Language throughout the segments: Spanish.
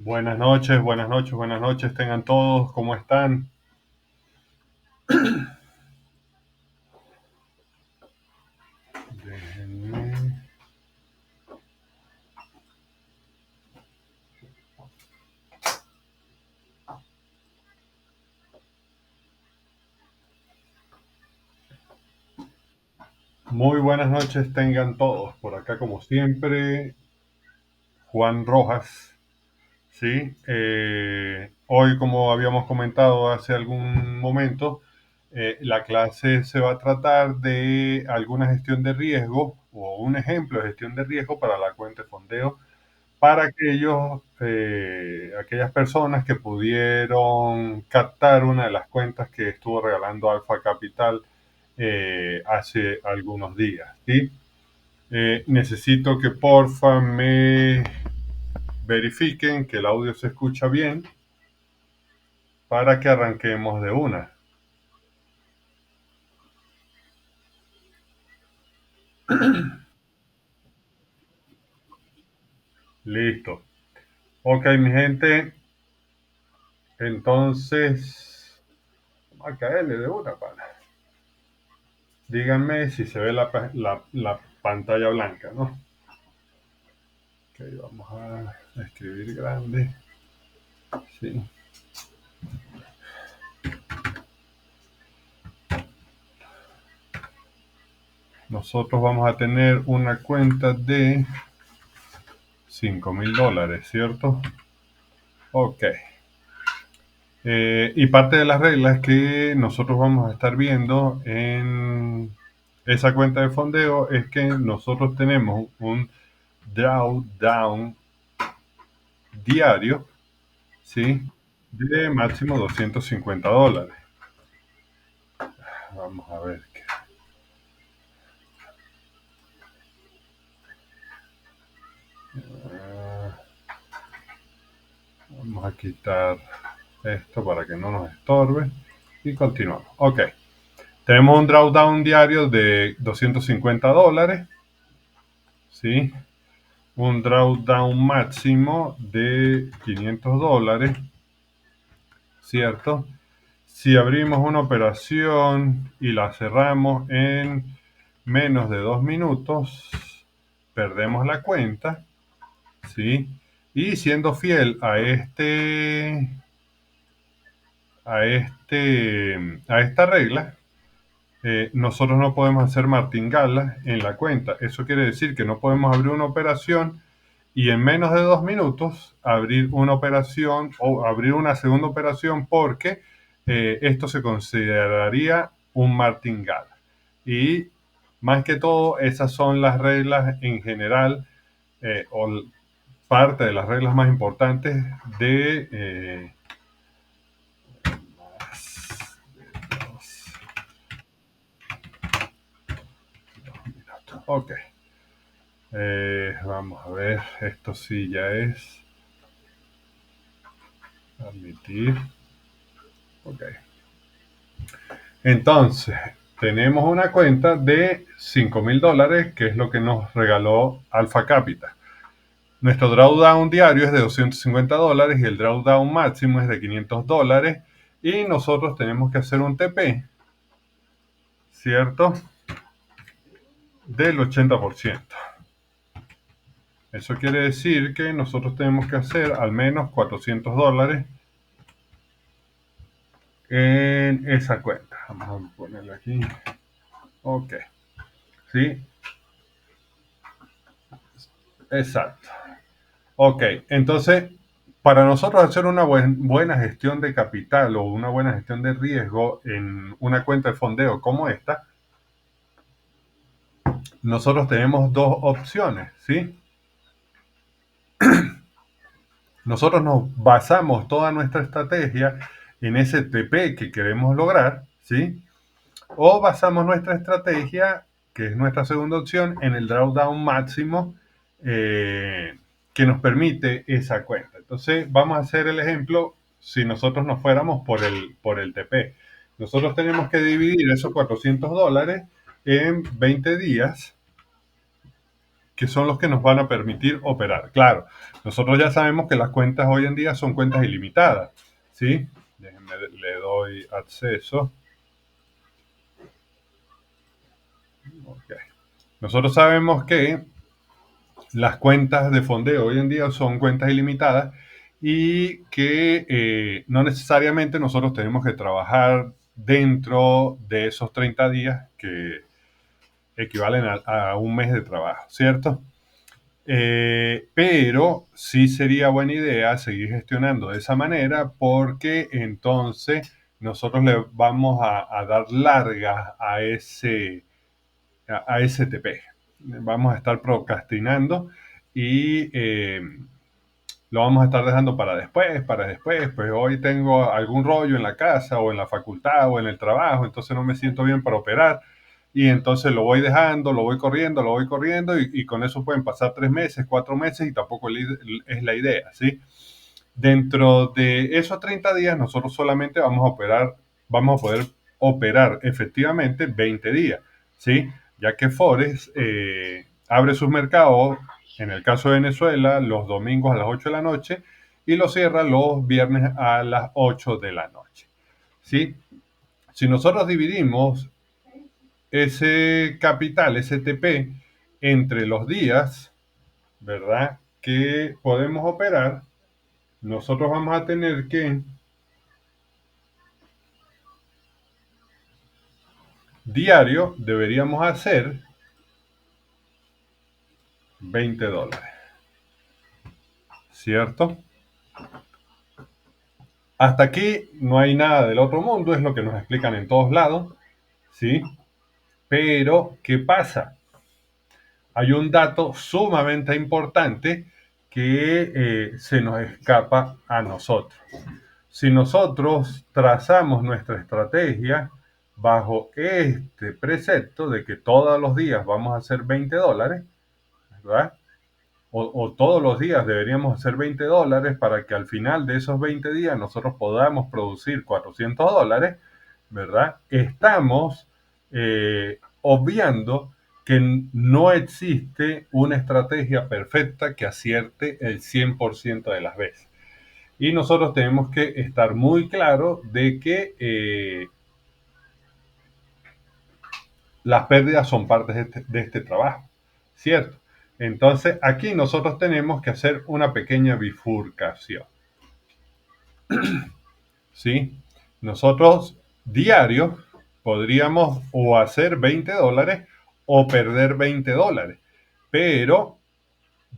Buenas noches, buenas noches, buenas noches, tengan todos, ¿cómo están? Déjenme. Muy buenas noches, tengan todos. Por acá, como siempre, Juan Rojas. Sí, hoy, como habíamos comentado hace algún momento, la clase se va a tratar de alguna gestión de riesgo o un ejemplo de gestión de riesgo para la cuenta de fondeo para aquellas personas que pudieron captar una de las cuentas que estuvo regalando Alpha Capital hace algunos días. ¿Sí? Necesito que porfa me verifiquen que el audio se escucha bien para que arranquemos de una. Listo. Ok, mi gente, entonces, vamos a caerle de una, pana. Díganme si se ve la pantalla blanca, ¿no? Ok, vamos a escribir grande. Sí. Nosotros vamos a tener una cuenta de $5,000, ¿cierto? Ok. Y parte de las reglas que nosotros vamos a estar viendo en esa cuenta de fondeo es que nosotros tenemos un drawdown diario, ¿sí? De máximo $250. Vamos a ver qué. Ah, vamos a quitar esto para que no nos estorbe y continuamos. Ok, tenemos un drawdown diario de $250, ¿sí? Un drawdown máximo de $500, ¿cierto? Si abrimos una operación y la cerramos en menos de 2 minutos, perdemos la cuenta, ¿sí? Y siendo fiel a esta regla, nosotros no podemos hacer martingala en la cuenta. Eso quiere decir que no podemos abrir una operación y en menos de 2 minutos abrir una operación o abrir una segunda operación porque esto se consideraría un martingala. Y más que todo, esas son las reglas en general o parte de las reglas más importantes de... ok. Vamos a ver, esto sí ya es admitir. Ok. Entonces, tenemos una cuenta de $5,000, que es lo que nos regaló Alpha Capital. Nuestro drawdown diario es de $250 y el drawdown máximo es de $500. Y nosotros tenemos que hacer un TP, ¿cierto? Del 80%. Eso quiere decir que nosotros tenemos que hacer al menos $400 en esa cuenta. Vamos a ponerle aquí. Ok. ¿Sí? Exacto. Ok. Entonces, para nosotros hacer una buena gestión de capital o una buena gestión de riesgo en una cuenta de fondeo como esta, nosotros tenemos dos opciones, ¿sí? Nosotros nos basamos toda nuestra estrategia en ese TP que queremos lograr, ¿sí? O basamos nuestra estrategia, que es nuestra segunda opción, en el drawdown máximo que nos permite esa cuenta. Entonces, vamos a hacer el ejemplo si nosotros nos fuéramos por el TP. Nosotros tenemos que dividir esos $400 en 20 días, que son los que nos van a permitir operar. Claro, nosotros ya sabemos que las cuentas hoy en día son cuentas ilimitadas, ¿sí? Déjenme, le doy acceso. Okay. Nosotros sabemos que las cuentas de fondeo hoy en día son cuentas ilimitadas y que no necesariamente nosotros tenemos que trabajar dentro de esos 30 días que equivalen a un mes de trabajo, ¿cierto? Pero sí sería buena idea seguir gestionando de esa manera porque entonces nosotros le vamos a dar largas a ese TP. Vamos a estar procrastinando y lo vamos a estar dejando para después, pues hoy tengo algún rollo en la casa o en la facultad o en el trabajo, entonces no me siento bien para operar y entonces lo voy dejando, lo voy corriendo y con eso pueden pasar 3 meses, 4 meses y tampoco es la idea, ¿sí? Dentro de esos 30 días nosotros solamente vamos a poder operar efectivamente 20 días, ¿sí? Ya que Forex abre sus mercados, en el caso de Venezuela, los domingos a las 8 de la noche y lo cierra los viernes a las 8 de la noche, ¿sí? Si nosotros dividimos ese capital, ese TP, entre los días, ¿verdad? Que podemos operar, nosotros vamos a tener que diario deberíamos hacer $20, ¿cierto? Hasta aquí no hay nada del otro mundo, es lo que nos explican en todos lados, ¿sí? Pero, ¿qué pasa? Hay un dato sumamente importante que se nos escapa a nosotros. Si nosotros trazamos nuestra estrategia bajo este precepto de que todos los días vamos a hacer $20, ¿verdad? O todos los días deberíamos hacer $20 para que al final de esos 20 días nosotros podamos producir $400, ¿verdad? Estamos obviando que no existe una estrategia perfecta que acierte el 100% de las veces. Y nosotros tenemos que estar muy claros de que las pérdidas son parte de este trabajo, ¿cierto? Entonces, aquí nosotros tenemos que hacer una pequeña bifurcación, ¿sí? Nosotros diario podríamos o hacer $20 o perder $20, pero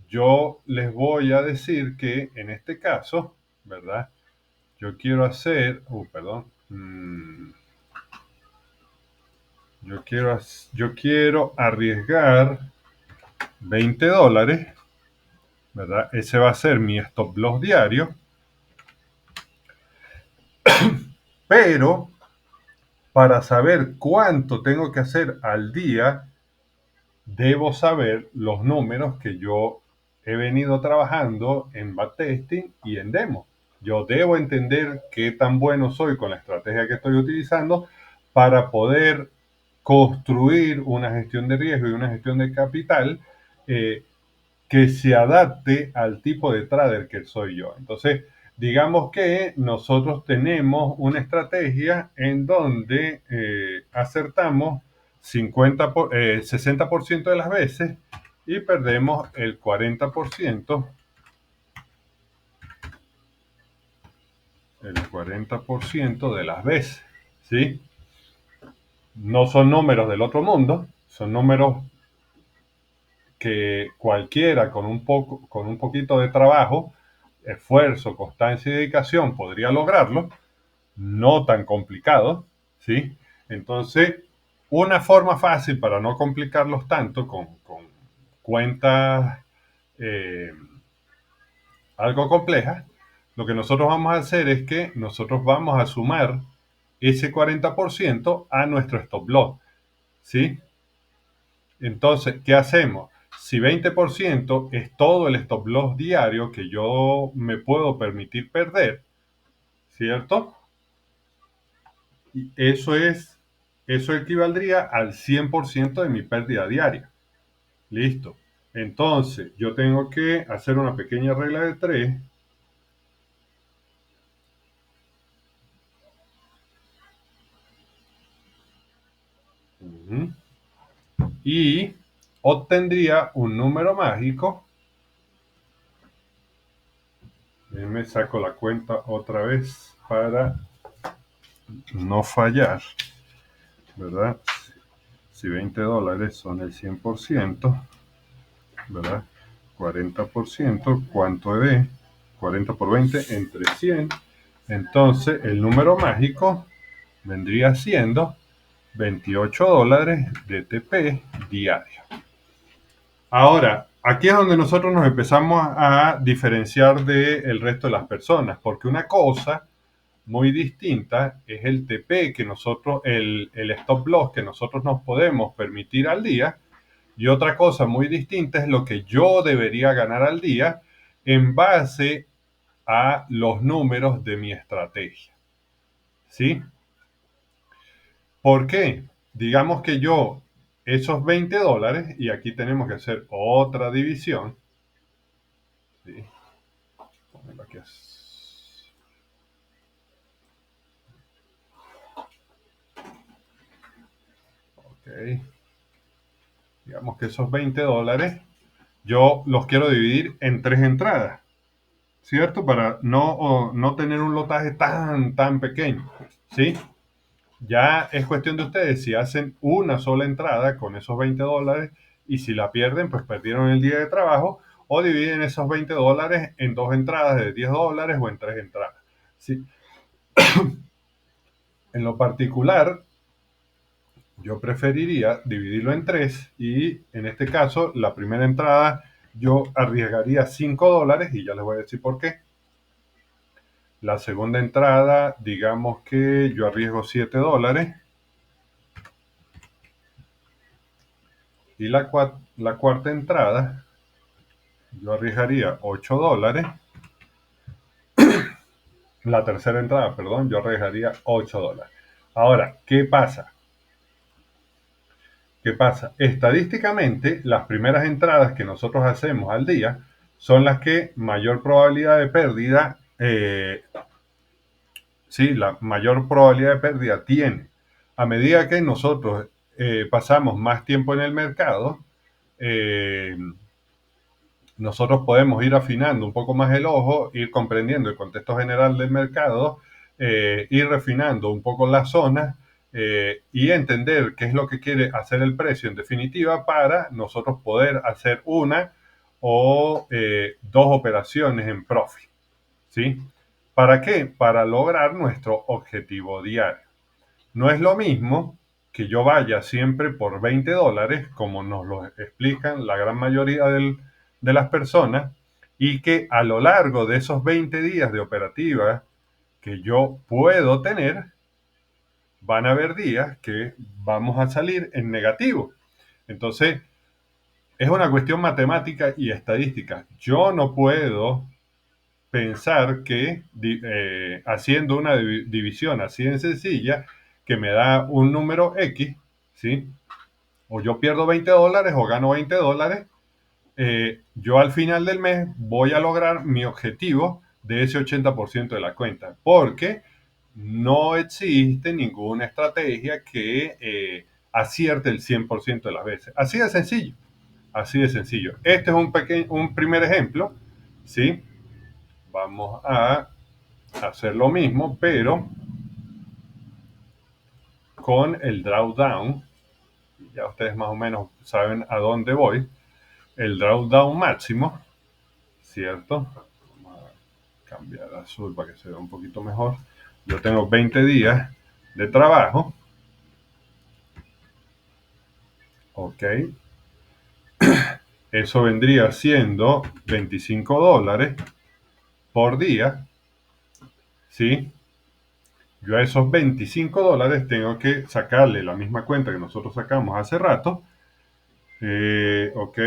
yo les voy a decir que en este caso, ¿verdad? Yo quiero hacer, perdón, yo quiero arriesgar $20, ¿verdad? Ese va a ser mi stop loss diario, pero para saber cuánto tengo que hacer al día, debo saber los números que yo he venido trabajando en backtesting y en demo. Yo debo entender qué tan bueno soy con la estrategia que estoy utilizando para poder construir una gestión de riesgo y una gestión de capital eh, que se adapte al tipo de trader que soy yo. Entonces, digamos que nosotros tenemos una estrategia en donde acertamos 60% de las veces y perdemos el 40% de las veces, ¿sí? No son números del otro mundo, son números que cualquiera con un poquito de trabajo, esfuerzo, constancia y dedicación podría lograrlo, no tan complicado, ¿sí? Entonces, una forma fácil para no complicarlos tanto con cuentas eh, algo complejas, lo que nosotros vamos a hacer es que nosotros vamos a sumar ese 40% a nuestro stop loss, ¿sí? Entonces, ¿qué hacemos? Si 20% es todo el stop loss diario que yo me puedo permitir perder, ¿cierto? Y eso equivaldría al 100% de mi pérdida diaria. Listo. Entonces, yo tengo que hacer una pequeña regla de 3. Y obtendría un número mágico. Me saco la cuenta otra vez para no fallar, ¿verdad? Si $20 son el 100%, ¿verdad? 40%, ¿cuánto es? 40 por 20 entre 100. Entonces, el número mágico vendría siendo $28 de TP diario. Ahora, aquí es donde nosotros nos empezamos a diferenciar del resto de las personas, porque una cosa muy distinta es el TP que nosotros, el stop loss que nosotros nos podemos permitir al día, y otra cosa muy distinta es lo que yo debería ganar al día en base a los números de mi estrategia. ¿Sí? ¿Por qué? Digamos que yo, esos $20, y aquí tenemos que hacer otra división. ¿Sí? Aquí ok. Digamos que esos $20 yo los quiero dividir en 3 entradas, ¿cierto? Para no tener un lotaje tan pequeño, ¿sí? Ya es cuestión de ustedes si hacen una sola entrada con esos $20 y si la pierden, pues perdieron el día de trabajo, o dividen esos $20 en 2 entradas de $10 o en 3 entradas. ¿Sí? En lo particular, yo preferiría dividirlo en 3 y en este caso, la primera entrada yo arriesgaría $5 y ya les voy a decir por qué. La segunda entrada, digamos que yo arriesgo $7. Y la cuarta entrada, yo arriesgaría $8. La tercera entrada, perdón, yo arriesgaría $8. Ahora, ¿qué pasa? ¿Qué pasa? Estadísticamente, las primeras entradas que nosotros hacemos al día son las que mayor probabilidad de pérdida, sí, la mayor probabilidad de pérdida tiene. A medida que nosotros pasamos más tiempo en el mercado, eh, nosotros podemos ir afinando un poco más el ojo, ir comprendiendo el contexto general del mercado, ir refinando un poco las zonas y entender qué es lo que quiere hacer el precio en definitiva para nosotros poder hacer una o dos operaciones en profit. ¿Sí? ¿Para qué? Para lograr nuestro objetivo diario. No es lo mismo que yo vaya siempre por $20, como nos lo explican la gran mayoría de las personas, y que a lo largo de esos 20 días de operativa que yo puedo tener, van a haber días que vamos a salir en negativo. Entonces, es una cuestión matemática y estadística. Yo no puedo pensar que haciendo una división así de sencilla, que me da un número X, ¿sí? O yo pierdo $20 o gano $20, yo al final del mes voy a lograr mi objetivo de ese 80% de la cuenta, porque no existe ninguna estrategia que acierte el 100% de las veces. Así de sencillo, así de sencillo. Este es un primer ejemplo, ¿sí? Vamos a hacer lo mismo, pero con el drawdown. Ya ustedes más o menos saben a dónde voy. El drawdown máximo, ¿cierto? Vamos a cambiar a azul para que se vea un poquito mejor. Yo tengo 20 días de trabajo. Ok. Eso vendría siendo $25 por día. ¿Sí? Yo a esos $25 tengo que sacarle la misma cuenta que nosotros sacamos hace rato. Ok.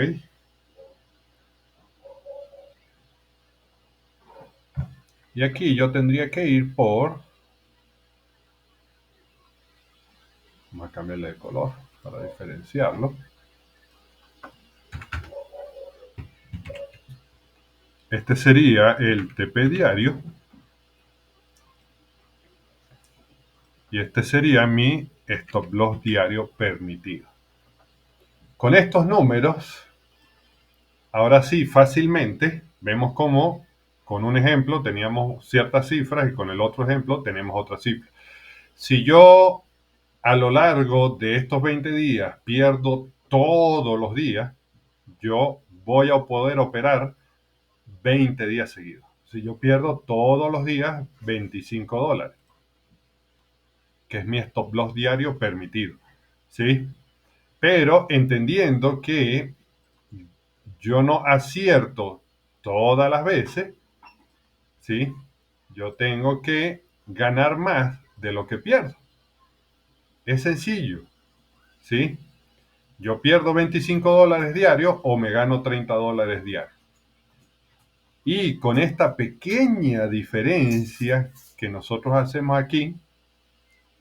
Y aquí yo tendría que ir por... Vamos a cambiarle de color para diferenciarlo. Este sería el TP diario y este sería mi stop loss diario permitido. Con estos números, ahora sí, fácilmente vemos cómo con un ejemplo teníamos ciertas cifras y con el otro ejemplo tenemos otras cifras. Si yo a lo largo de estos 20 días pierdo todos los días, yo voy a poder operar 20 días seguidos. Si yo pierdo todos los días $25, que es mi stop loss diario permitido, ¿sí? Pero entendiendo que yo no acierto todas las veces, ¿sí? Yo tengo que ganar más de lo que pierdo. Es sencillo, ¿sí? Yo pierdo $25 diarios o me gano $30 diarios. Y con esta pequeña diferencia que nosotros hacemos aquí,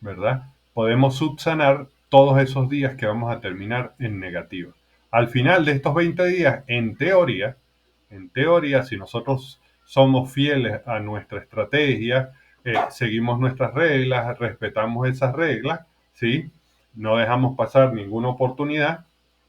¿verdad? Podemos subsanar todos esos días que vamos a terminar en negativo. Al final de estos 20 días, en teoría, si nosotros somos fieles a nuestra estrategia, seguimos nuestras reglas, respetamos esas reglas, ¿sí? No dejamos pasar ninguna oportunidad,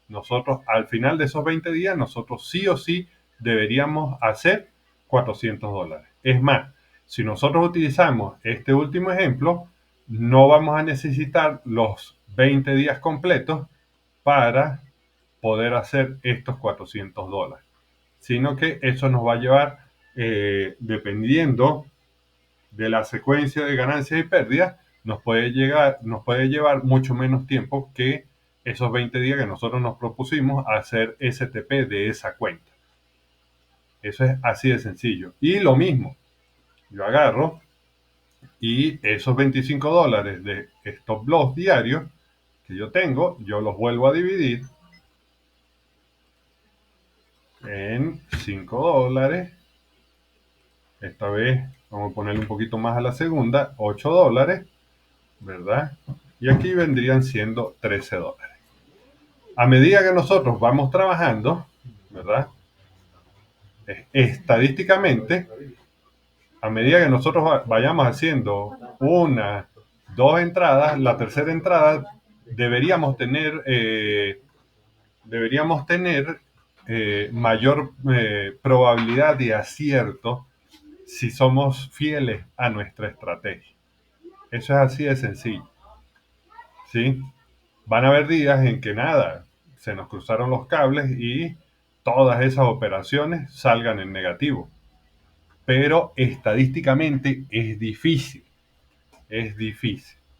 nosotros al final de esos 20 días, nosotros sí o sí deberíamos hacer $400. Es más, si nosotros utilizamos este último ejemplo, no vamos a necesitar los 20 días completos para poder hacer estos $400, sino que eso nos va a llevar, dependiendo de la secuencia de ganancias y pérdidas, nos puede llevar mucho menos tiempo que esos 20 días que nosotros nos propusimos hacer STP de esa cuenta. Eso es así de sencillo. Y lo mismo, yo agarro y esos $25 de stop loss diarios que yo tengo, yo los vuelvo a dividir en $5. Esta vez vamos a ponerle un poquito más a la segunda, $8, ¿verdad? Y aquí vendrían siendo $13. A medida que nosotros vamos trabajando, ¿verdad? Estadísticamente, a medida que nosotros vayamos haciendo una, dos entradas, la tercera entrada deberíamos tener mayor probabilidad de acierto si somos fieles a nuestra estrategia. Eso es así de sencillo, ¿sí? Van a haber días en que nada, se nos cruzaron los cables y todas esas operaciones salgan en negativo. Pero estadísticamente es difícil,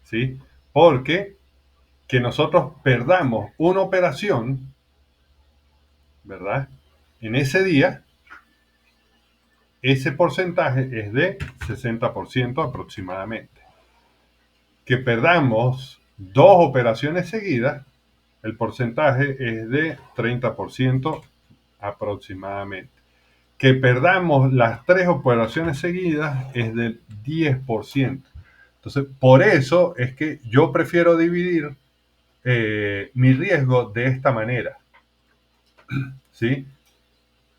¿sí? Porque que nosotros perdamos una operación, ¿verdad? En ese día, ese porcentaje es de 60% aproximadamente. Que perdamos dos operaciones seguidas, el porcentaje es de 30% aproximadamente. Que perdamos las tres operaciones seguidas es del 10%. Entonces, por eso es que yo prefiero dividir mi riesgo de esta manera, ¿sí?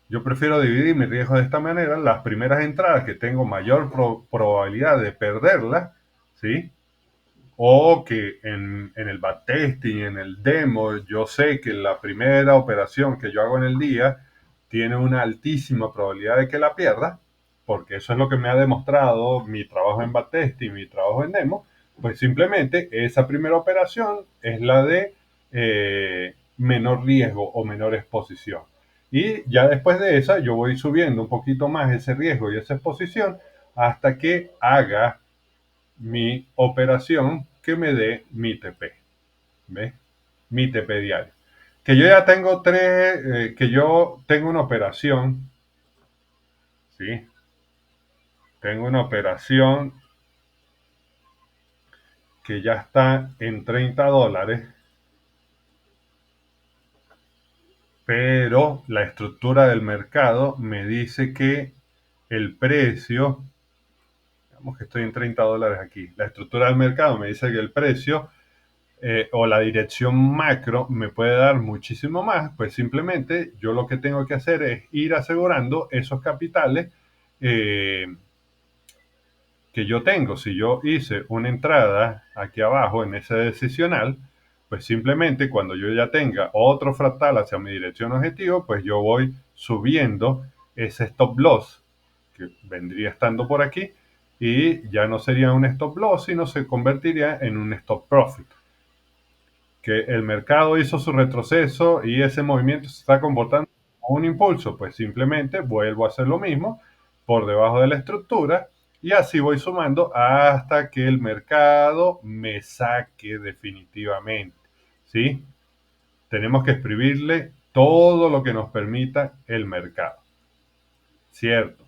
Yo prefiero dividir mi riesgo de esta manera. Las primeras entradas que tengo mayor probabilidad de perderlas, ¿sí? O que en el backtesting, en el demo, yo sé que la primera operación que yo hago en el día tiene una altísima probabilidad de que la pierda, porque eso es lo que me ha demostrado mi trabajo en backtesting, mi trabajo en demo, pues simplemente esa primera operación es la de menor riesgo o menor exposición. Y ya después de esa, yo voy subiendo un poquito más ese riesgo y esa exposición hasta que haga mi operación que me dé mi TP. ¿Ves? Mi TP diario. Que yo ya tengo que yo tengo una operación, ¿sí? Tengo una operación que ya está en $30, pero la estructura del mercado me dice que el precio, digamos que estoy en $30 aquí, la estructura del mercado me dice que el precio o la dirección macro me puede dar muchísimo más, pues simplemente yo lo que tengo que hacer es ir asegurando esos capitales eh, que yo tengo. Si yo hice una entrada aquí abajo en ese decisional, pues simplemente cuando yo ya tenga otro fractal hacia mi dirección objetivo, pues yo voy subiendo ese stop loss que vendría estando por aquí y ya no sería un stop loss, sino se convertiría en un stop profit. Que el mercado hizo su retroceso y ese movimiento se está comportando como un impulso, pues simplemente vuelvo a hacer lo mismo por debajo de la estructura y así voy sumando hasta que el mercado me saque definitivamente. ¿Sí? Tenemos que exprimirle todo lo que nos permita el mercado. ¿Cierto?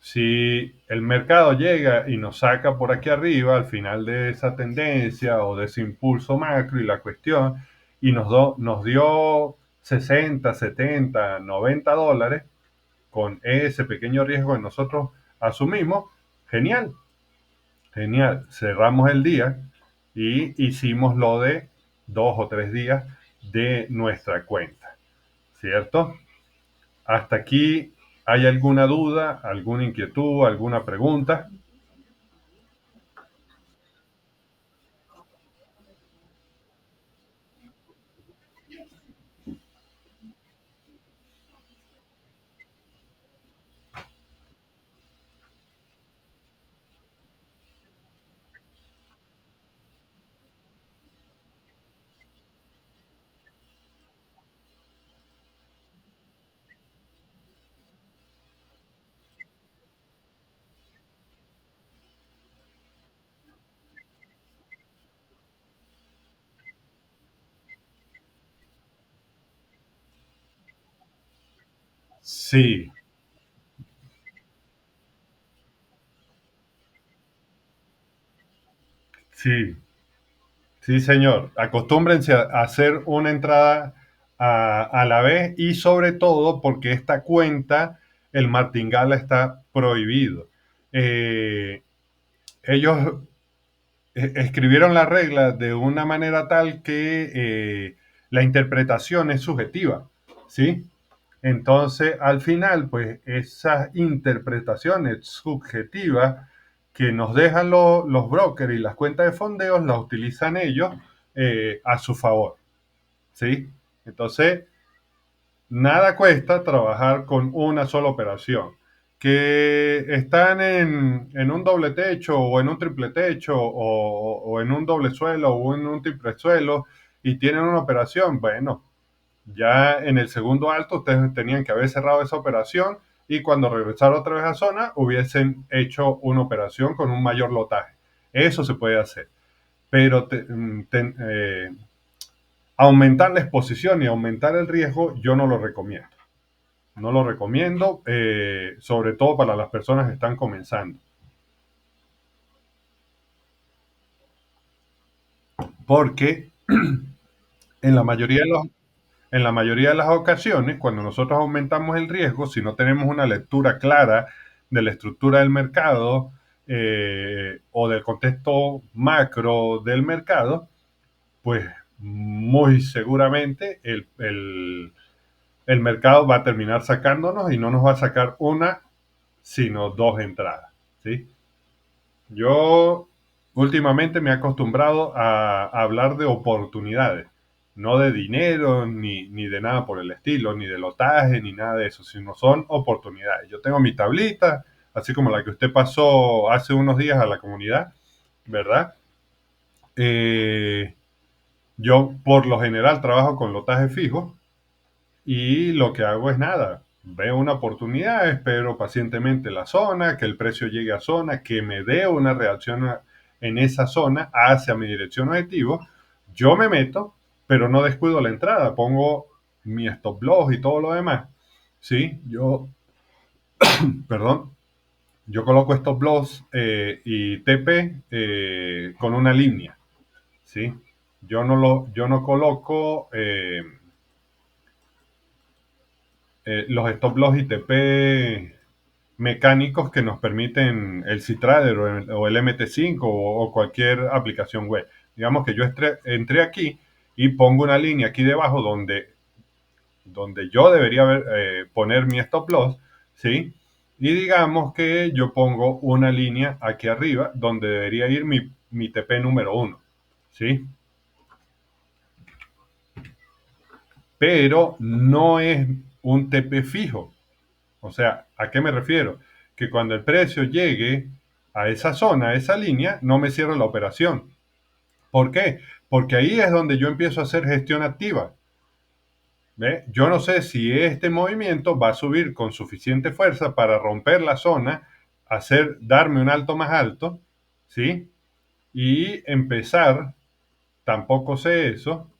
Si el mercado llega y nos saca por aquí arriba al final de esa tendencia o de ese impulso macro y la cuestión, y nos dio 60, 70, 90 dólares con ese pequeño riesgo que nosotros asumimos, genial, genial. Cerramos el día y hicimos lo de 2 o 3 días de nuestra cuenta, ¿cierto? Hasta aquí, ¿hay alguna duda, alguna inquietud, alguna pregunta? Sí, sí, sí, señor. Acostúmbrense a hacer una entrada a la vez y sobre todo porque esta cuenta, el martingala está prohibido. Eh, ellos escribieron la regla de una manera tal que la interpretación es subjetiva, ¿sí? Entonces, al final, pues esas interpretaciones subjetivas que nos dejan los brokers y las cuentas de fondeos las utilizan ellos a su favor, ¿sí? Entonces, nada cuesta trabajar con una sola operación. Que están en un doble techo o en un triple techo o en un doble suelo o en un triple suelo y tienen una operación, bueno, ya en el segundo alto ustedes tenían que haber cerrado esa operación y cuando regresaron otra vez a zona hubiesen hecho una operación con un mayor lotaje. Eso se puede hacer, pero aumentar la exposición y aumentar el riesgo yo no lo recomiendo. No lo recomiendo, sobre todo para las personas que están comenzando. Porque en la mayoría de en la mayoría de las ocasiones, cuando nosotros aumentamos el riesgo, si no tenemos una lectura clara de la estructura del mercado o del contexto macro del mercado, pues muy seguramente el mercado va a terminar sacándonos y no nos va a sacar una, sino dos entradas. ¿Sí? Yo últimamente me he acostumbrado a hablar de oportunidades, no de dinero, ni de nada por el estilo, ni de lotaje, ni nada de eso, sino son oportunidades. Yo tengo mi tablita, así como la que usted pasó hace unos días a la comunidad, ¿verdad? Eh, yo por lo general trabajo con lotaje fijo y lo que hago es nada. Veo una oportunidad, espero pacientemente la zona, que el precio llegue a zona, que me dé una reacción en esa zona hacia mi dirección objetivo. Yo me meto, pero no descuido la entrada. Pongo mi stop loss y todo lo demás. Sí, perdón, yo coloco stop loss y TP con una línea. Sí, yo no coloco los stop loss y TP mecánicos que nos permiten el C-Trader o el MT5 o cualquier aplicación web. digamos que yo entré aquí y pongo una línea aquí debajo donde yo debería poner mi stop loss, ¿sí? Y digamos que yo pongo una línea aquí arriba donde debería ir mi TP número uno, ¿sí? Pero no es un TP fijo. O sea, ¿a qué me refiero? Que cuando el precio llegue a esa zona, a esa línea, no me cierra la operación. ¿Por qué? Porque ahí es donde yo empiezo a hacer gestión activa. ¿Ve? Yo no sé si este movimiento va a subir con suficiente fuerza para romper la zona, darme un alto más alto, ¿sí? Y empezar, tampoco sé eso,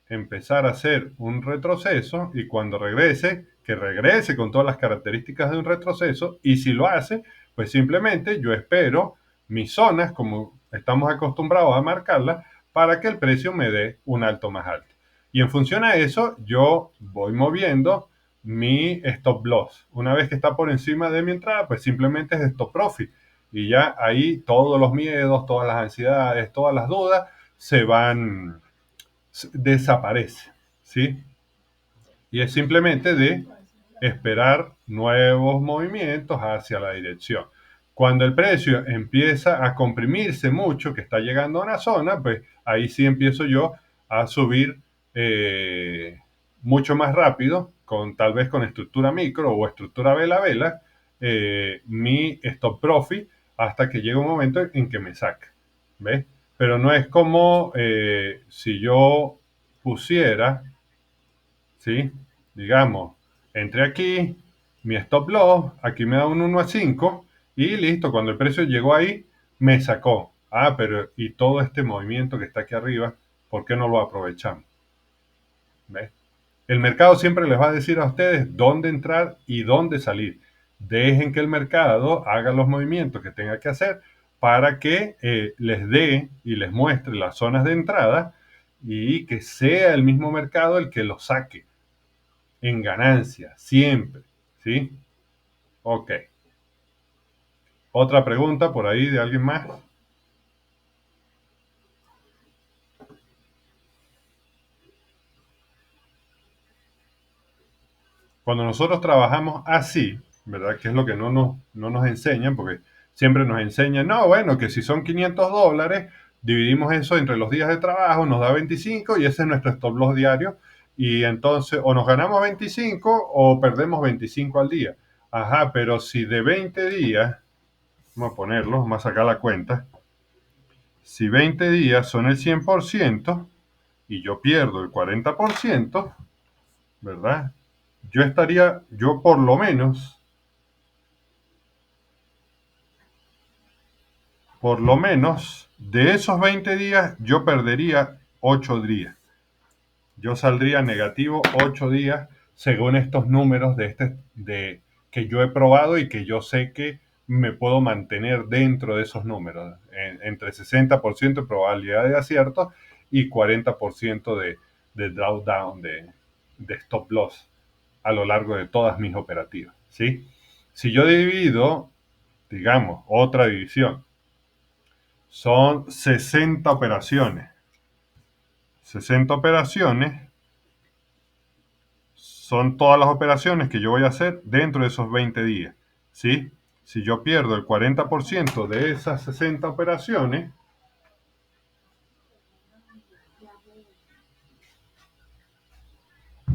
empezar a hacer un retroceso y cuando regrese, que regrese con todas las características de un retroceso y si lo hace, pues simplemente yo espero mis zonas como estamos acostumbrados a marcarlas para que el precio me dé un alto más alto. Y en función a eso, yo voy moviendo mi stop loss. Una vez que está por encima de mi entrada, pues simplemente es stop profit. Y ya ahí todos los miedos, todas las ansiedades, todas las dudas se van desaparece, ¿sí? Y es simplemente de esperar nuevos movimientos hacia la dirección. Cuando el precio empieza a comprimirse mucho, que está llegando a una zona, pues ahí sí empiezo yo a subir mucho más rápido, tal vez con estructura micro o estructura vela-vela, mi stop profit hasta que llega un momento en que me saca. ¿Ves? Pero no es como si yo pusiera, ¿sí? Digamos, entré aquí, mi stop loss, aquí me da un 1 a 5 y listo, cuando el precio llegó ahí, me sacó. Ah, pero y todo este movimiento que está aquí arriba, ¿por qué no lo aprovechamos? ¿Ves? El mercado siempre les va a decir a ustedes dónde entrar y dónde salir. Dejen que el mercado haga los movimientos que tenga que hacer para que les dé y les muestre las zonas de entrada y que sea el mismo mercado el que los saque en ganancia, siempre. ¿Sí? Ok. Otra pregunta por ahí de alguien más. Cuando nosotros trabajamos así, ¿verdad? Que es lo que no nos enseñan, porque siempre nos enseñan, no, bueno, que si son $500, dividimos eso entre los días de trabajo, nos da 25 y ese es nuestro stop loss diario. Y entonces o nos ganamos 25 o perdemos 25 al día. Ajá, pero si de 20 días, vamos a ponerlo, vamos a sacar la cuenta, si 20 días son el 100% y yo pierdo el 40%, ¿verdad? Yo por lo menos, de esos 20 días, yo perdería 8 días. Yo saldría negativo 8 días según estos números que yo he probado y que yo sé que me puedo mantener dentro de esos números, entre 60% de probabilidad de acierto y 40% de drawdown, de stop loss a lo largo de todas mis operativas. ¿Sí? Si yo divido, digamos, otra división, son 60 operaciones. 60 operaciones son todas las operaciones que yo voy a hacer dentro de esos 20 días. ¿Sí? Si yo pierdo el 40% de esas 60 operaciones,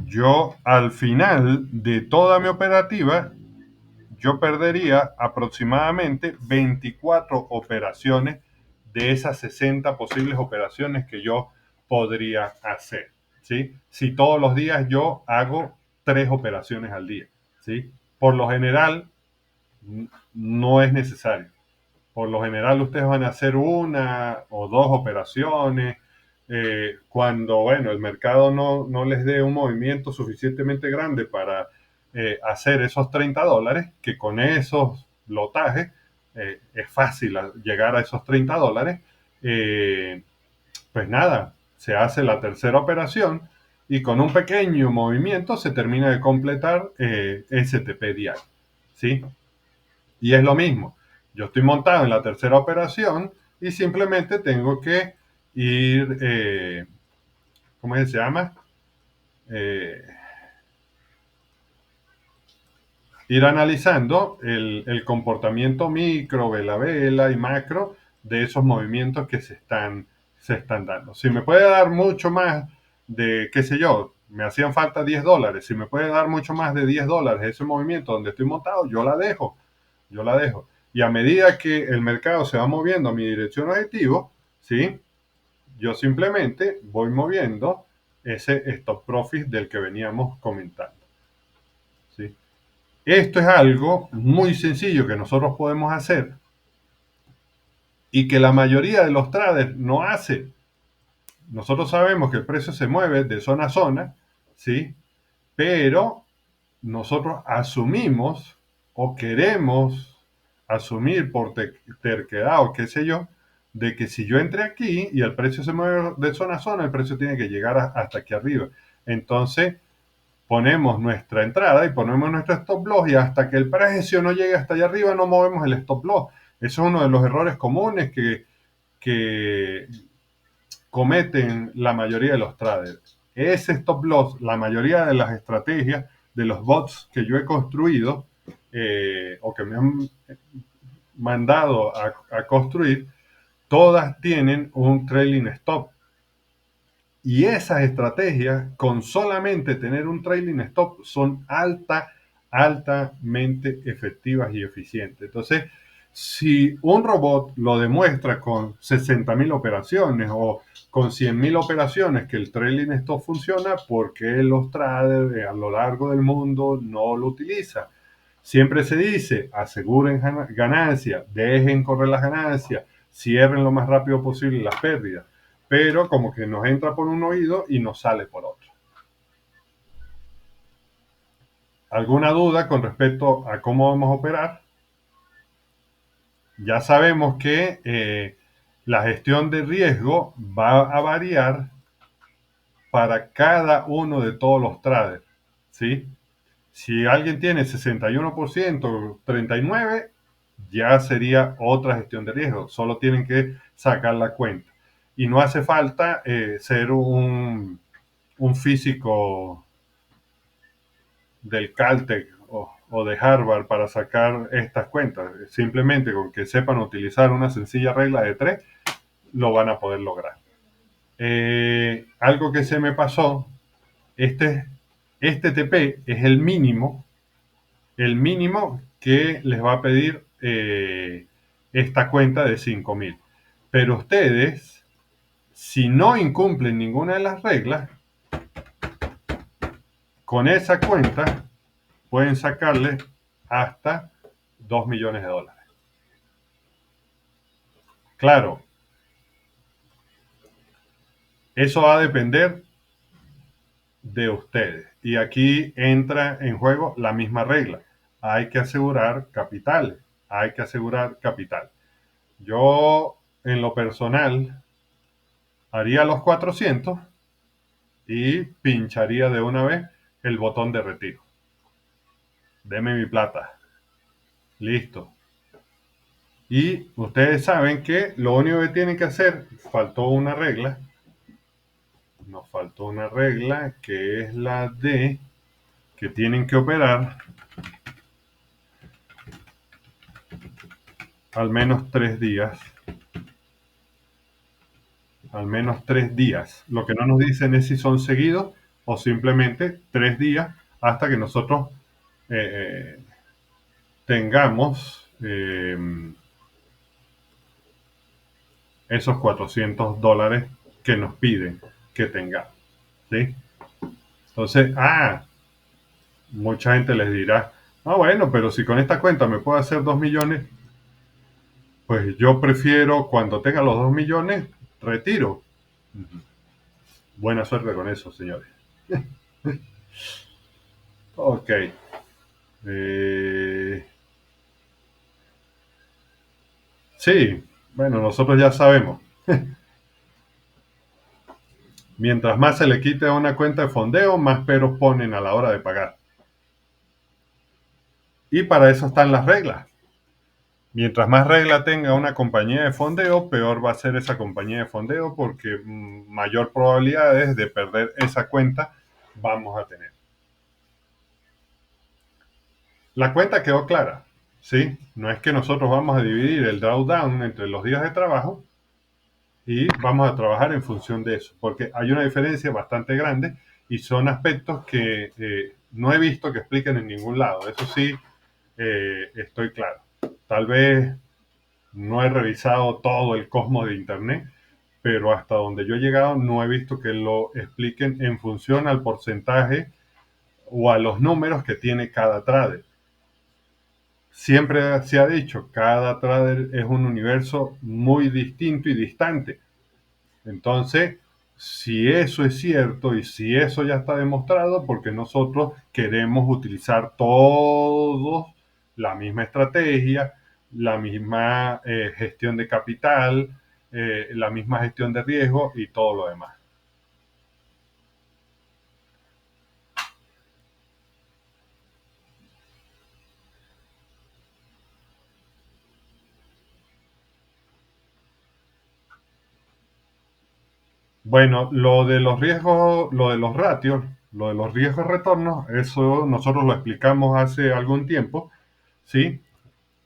yo al final de toda mi operativa, yo perdería aproximadamente 24 operaciones de esas 60 posibles operaciones que yo podría hacer. ¿Sí? Si todos los días yo hago 3 operaciones al día. ¿Sí? Por lo general, no es necesario. Por lo general, ustedes van a hacer una o dos operaciones. Cuando, bueno, el mercado no les dé un movimiento suficientemente grande para hacer esos $30, que con esos lotajes es fácil llegar a esos $30, pues nada, se hace la tercera operación y con un pequeño movimiento se termina de completar ese TP diario. ¿Sí? Y es lo mismo. Yo estoy montado en la tercera operación y simplemente tengo que ir, ¿cómo se llama? Eh, Ir analizando el comportamiento micro, vela vela y macro de esos movimientos que se están dando. Si me puede dar mucho más de, qué sé yo, me hacían falta $10, si me puede dar mucho más de $10 ese movimiento donde estoy montado, yo la dejo. Y a medida que el mercado se va moviendo a mi dirección objetivo, ¿sí? Yo simplemente voy moviendo ese stop profit del que veníamos comentando, ¿sí? Esto es algo muy sencillo que nosotros podemos hacer y que la mayoría de los traders no hace. Nosotros sabemos que el precio se mueve de zona a zona, ¿sí? Pero nosotros asumimos o queremos asumir por terquedad o qué sé yo, de que si yo entré aquí y el precio se mueve de zona a zona, el precio tiene que llegar hasta aquí arriba. Entonces, ponemos nuestra entrada y ponemos nuestro stop loss y hasta que el precio no llegue hasta allá arriba no movemos el stop loss. Eso es uno de los errores comunes que cometen la mayoría de los traders. Ese stop loss, la mayoría de las estrategias de los bots que yo he construido o que me han mandado a construir, todas tienen un trailing stop. Y esas estrategias, con solamente tener un trailing stop, son altamente efectivas y eficientes. Entonces, si un robot lo demuestra con 60.000 operaciones o con 100.000 operaciones que el trailing stop funciona, ¿por qué los traders a lo largo del mundo no lo utilizan? Siempre se dice, aseguren ganancias, dejen correr las ganancias, cierren lo más rápido posible las pérdidas, pero como que nos entra por un oído y nos sale por otro. ¿Alguna duda con respecto a cómo vamos a operar? Ya sabemos que la gestión de riesgo va a variar para cada uno de todos los traders, ¿sí? Si alguien tiene 61%, 39%, ya sería otra gestión de riesgo. Solo tienen que sacar la cuenta. Y no hace falta ser un físico del Caltech o de Harvard para sacar estas cuentas. Simplemente con que sepan utilizar una sencilla regla de 3, lo van a poder lograr. Algo que se me pasó, este TP es el mínimo que les va a pedir esta cuenta de 5.000. Pero ustedes, si no incumplen ninguna de las reglas, con esa cuenta pueden sacarle hasta $2 millones. Claro, eso va a depender de ustedes. Y aquí entra en juego la misma regla. Hay que asegurar capital. Hay que asegurar capital. Yo, en lo personal, haría los 400 y pincharía de una vez el botón de retiro. Deme mi plata. Listo. Y ustedes saben que lo único que tienen que hacer, faltó una regla, nos faltó una regla que es la de que tienen que operar al menos 3 días. Al menos 3 días. Lo que no nos dicen es si son seguidos o simplemente 3 días hasta que nosotros tengamos esos $400 que nos piden que tengamos. ¿Sí? Entonces, mucha gente les dirá, bueno, pero si con esta cuenta me puedo hacer 2 millones, pues yo prefiero cuando tenga los 2 millones, retiro. Buena suerte con eso, señores. Ok. Sí, bueno, nosotros ya sabemos. Mientras más se le quite a una cuenta de fondeo, más peros ponen a la hora de pagar. Y para eso están las reglas. Mientras más regla tenga una compañía de fondeo, peor va a ser esa compañía de fondeo porque mayor probabilidades de perder esa cuenta vamos a tener. La cuenta quedó clara, ¿sí? No es que nosotros vamos a dividir el drawdown entre los días de trabajo y vamos a trabajar en función de eso, porque hay una diferencia bastante grande y son aspectos que no he visto que expliquen en ningún lado. Eso sí, estoy claro. Tal vez no he revisado todo el cosmos de Internet, pero hasta donde yo he llegado no he visto que lo expliquen en función al porcentaje o a los números que tiene cada trader. Siempre se ha dicho, cada trader es un universo muy distinto y distante. Entonces, si eso es cierto y si eso ya está demostrado, porque nosotros queremos utilizar todos la misma estrategia, la misma gestión de capital, la misma gestión de riesgo y todo lo demás. Bueno, lo de los riesgos, lo de los ratios, lo de los riesgos retornos, eso nosotros lo explicamos hace algún tiempo, ¿sí?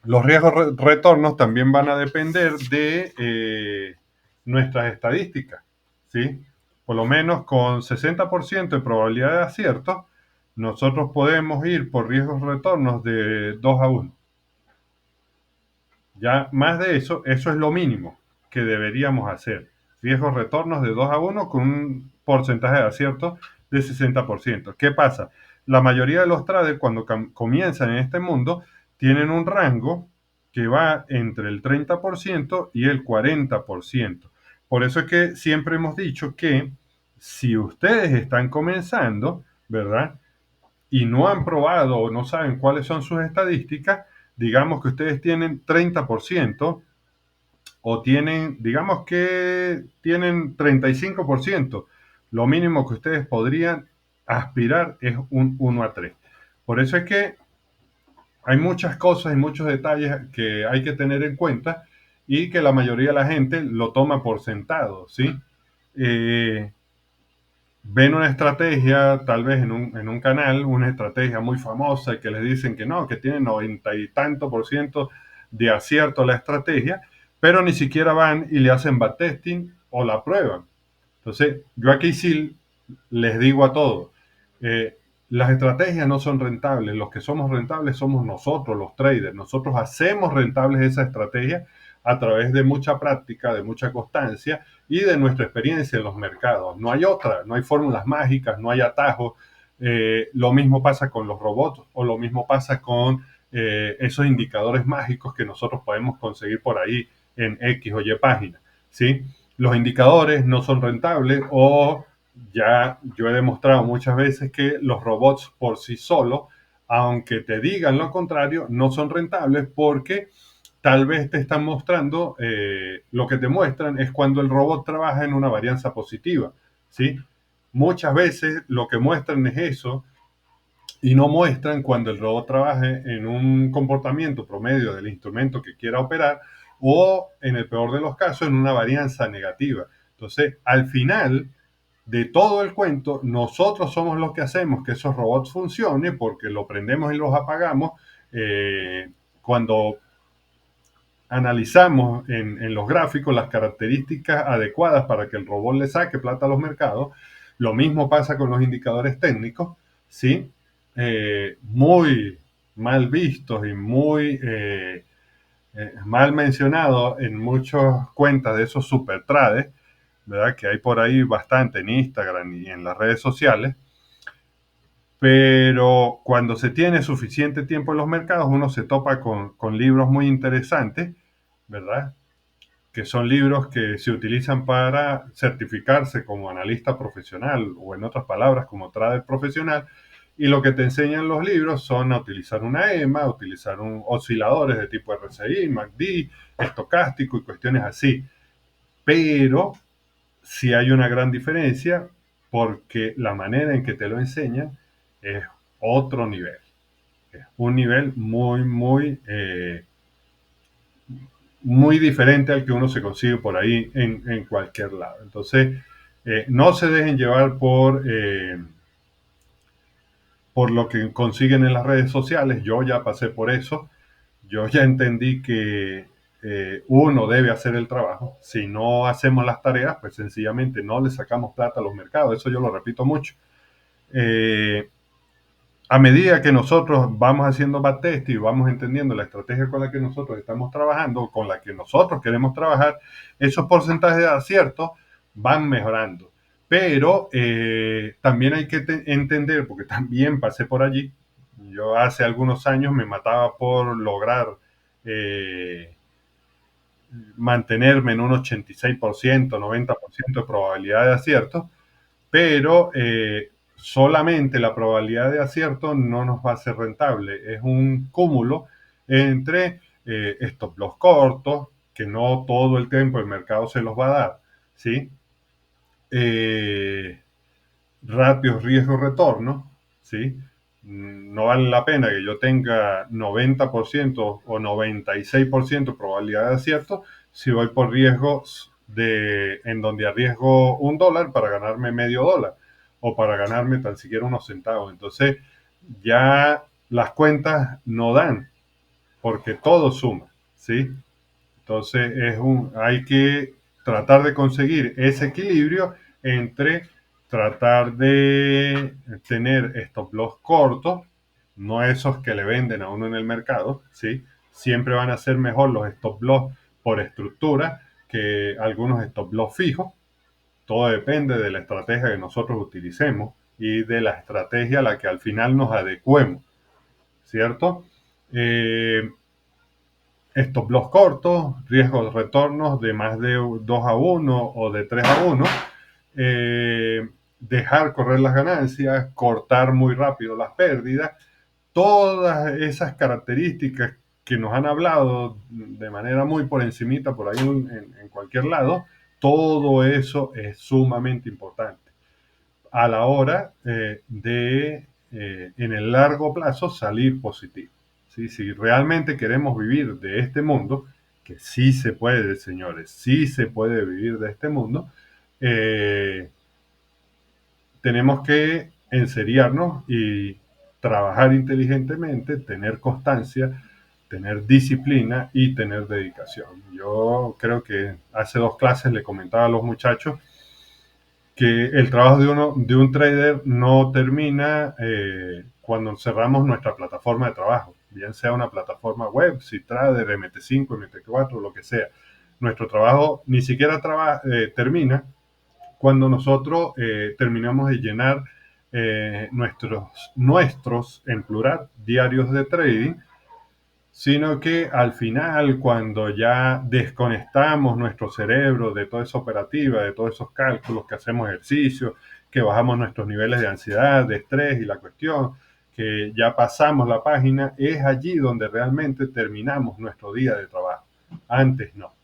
Los riesgos retornos también van a depender de nuestras estadísticas, ¿sí? Por lo menos con 60% de probabilidad de acierto, nosotros podemos ir por riesgos retornos de 2 a 1. Ya más de eso es lo mínimo que deberíamos hacer. Riesgos retornos de 2 a 1 con un porcentaje de acierto de 60%. ¿Qué pasa? La mayoría de los traders cuando comienzan en este mundo tienen un rango que va entre el 30% y el 40%. Por eso es que siempre hemos dicho que si ustedes están comenzando, ¿verdad? Y no han probado o no saben cuáles son sus estadísticas, digamos que ustedes tienen 30% o tienen, digamos que tienen 35%, lo mínimo que ustedes podrían aspirar es un 1 a 3. Por eso es que hay muchas cosas y muchos detalles que hay que tener en cuenta y que la mayoría de la gente lo toma por sentado, ¿sí? Eh, ven una estrategia, tal vez en un canal, una estrategia muy famosa que les dicen que no, que tiene 90 y tanto por ciento de acierto la estrategia, pero ni siquiera van y le hacen backtesting o la prueban. Entonces, yo aquí sí les digo a todos, eh, las estrategias no son rentables, los que somos rentables somos nosotros, los traders, nosotros hacemos rentables esa estrategia a través de mucha práctica, de mucha constancia y de nuestra experiencia en los mercados. No hay otra, no hay fórmulas mágicas, no hay atajos. Lo mismo pasa con los robots o lo mismo pasa con esos indicadores mágicos que nosotros podemos conseguir por ahí en X o Y página. ¿Sí? Los indicadores no son rentables o ya yo he demostrado muchas veces que los robots por sí solos, aunque te digan lo contrario, no son rentables porque tal vez te están mostrando, lo que te muestran es cuando el robot trabaja en una varianza positiva, ¿sí? Muchas veces lo que muestran es eso y no muestran cuando el robot trabaje en un comportamiento promedio del instrumento que quiera operar o, en el peor de los casos, en una varianza negativa. Entonces, al final de todo el cuento, nosotros somos los que hacemos que esos robots funcionen porque lo prendemos y los apagamos cuando analizamos en los gráficos las características adecuadas para que el robot le saque plata a los mercados. Lo mismo pasa con los indicadores técnicos, ¿sí? Muy mal vistos y muy mal mencionados en muchas cuentas de esos super trades, ¿verdad? Que hay por ahí bastante en Instagram y en las redes sociales. Pero cuando se tiene suficiente tiempo en los mercados, uno se topa con libros muy interesantes, ¿verdad? Que son libros que se utilizan para certificarse como analista profesional o en otras palabras como trader profesional. Y lo que te enseñan los libros son a utilizar una EMA, a utilizar osciladores de tipo RSI, MACD, estocástico y cuestiones así. Pero sí hay una gran diferencia porque la manera en que te lo enseñan es otro nivel. Es un nivel muy, muy muy diferente al que uno se consigue por ahí en cualquier lado. Entonces, no se dejen llevar por lo que consiguen en las redes sociales. Yo ya pasé por eso. Yo ya entendí que uno debe hacer el trabajo. Si no hacemos las tareas, pues sencillamente no le sacamos plata a los mercados. Eso yo lo repito mucho. Eh, a medida que nosotros vamos haciendo backtest y vamos entendiendo la estrategia con la que nosotros estamos trabajando, con la que nosotros queremos trabajar, esos porcentajes de acierto van mejorando. Pero también hay que entender, porque también pasé por allí, yo hace algunos años me mataba por lograr eh, mantenerme en un 86%, 90% de probabilidad de acierto, pero solamente la probabilidad de acierto no nos va a ser rentable. Es un cúmulo entre estos los cortos, que no todo el tiempo el mercado se los va a dar, ¿sí? Eh, ratios riesgo-retorno, ¿sí? No vale la pena que yo tenga 90% o 96% probabilidad de acierto si voy por riesgos en donde arriesgo $1 para ganarme medio dólar o para ganarme tan siquiera unos centavos. Entonces ya las cuentas no dan porque todo suma, ¿sí? Entonces hay que tratar de conseguir ese equilibrio entre tratar de tener stop loss cortos, no esos que le venden a uno en el mercado, ¿sí? Siempre van a ser mejor los stop loss por estructura que algunos stop loss fijos. Todo depende de la estrategia que nosotros utilicemos y de la estrategia a la que al final nos adecuemos, ¿cierto? Stop loss cortos, riesgos de retornos de más de 2-1 o de 3-1, dejar correr las ganancias, cortar muy rápido las pérdidas, todas esas características que nos han hablado de manera muy por encimita por ahí en cualquier lado, todo eso es sumamente importante a la hora en el largo plazo, salir positivo. ¿Sí? Si realmente queremos vivir de este mundo, que sí se puede, señores, sí se puede vivir de este mundo, eh, tenemos que enseriarnos y trabajar inteligentemente, tener constancia, tener disciplina y tener dedicación. Yo creo que hace 2 clases le comentaba a los muchachos que el trabajo de un trader no termina cuando cerramos nuestra plataforma de trabajo, bien sea una plataforma web, Ctrader, MT5, MT4, lo que sea. Nuestro trabajo ni siquiera termina cuando nosotros terminamos de llenar nuestros, en plural, diarios de trading, sino que al final, cuando ya desconectamos nuestro cerebro de toda esa operativa, de todos esos cálculos, que hacemos ejercicio, que bajamos nuestros niveles de ansiedad, de estrés y la cuestión, que ya pasamos la página, es allí donde realmente terminamos nuestro día de trabajo. Antes no.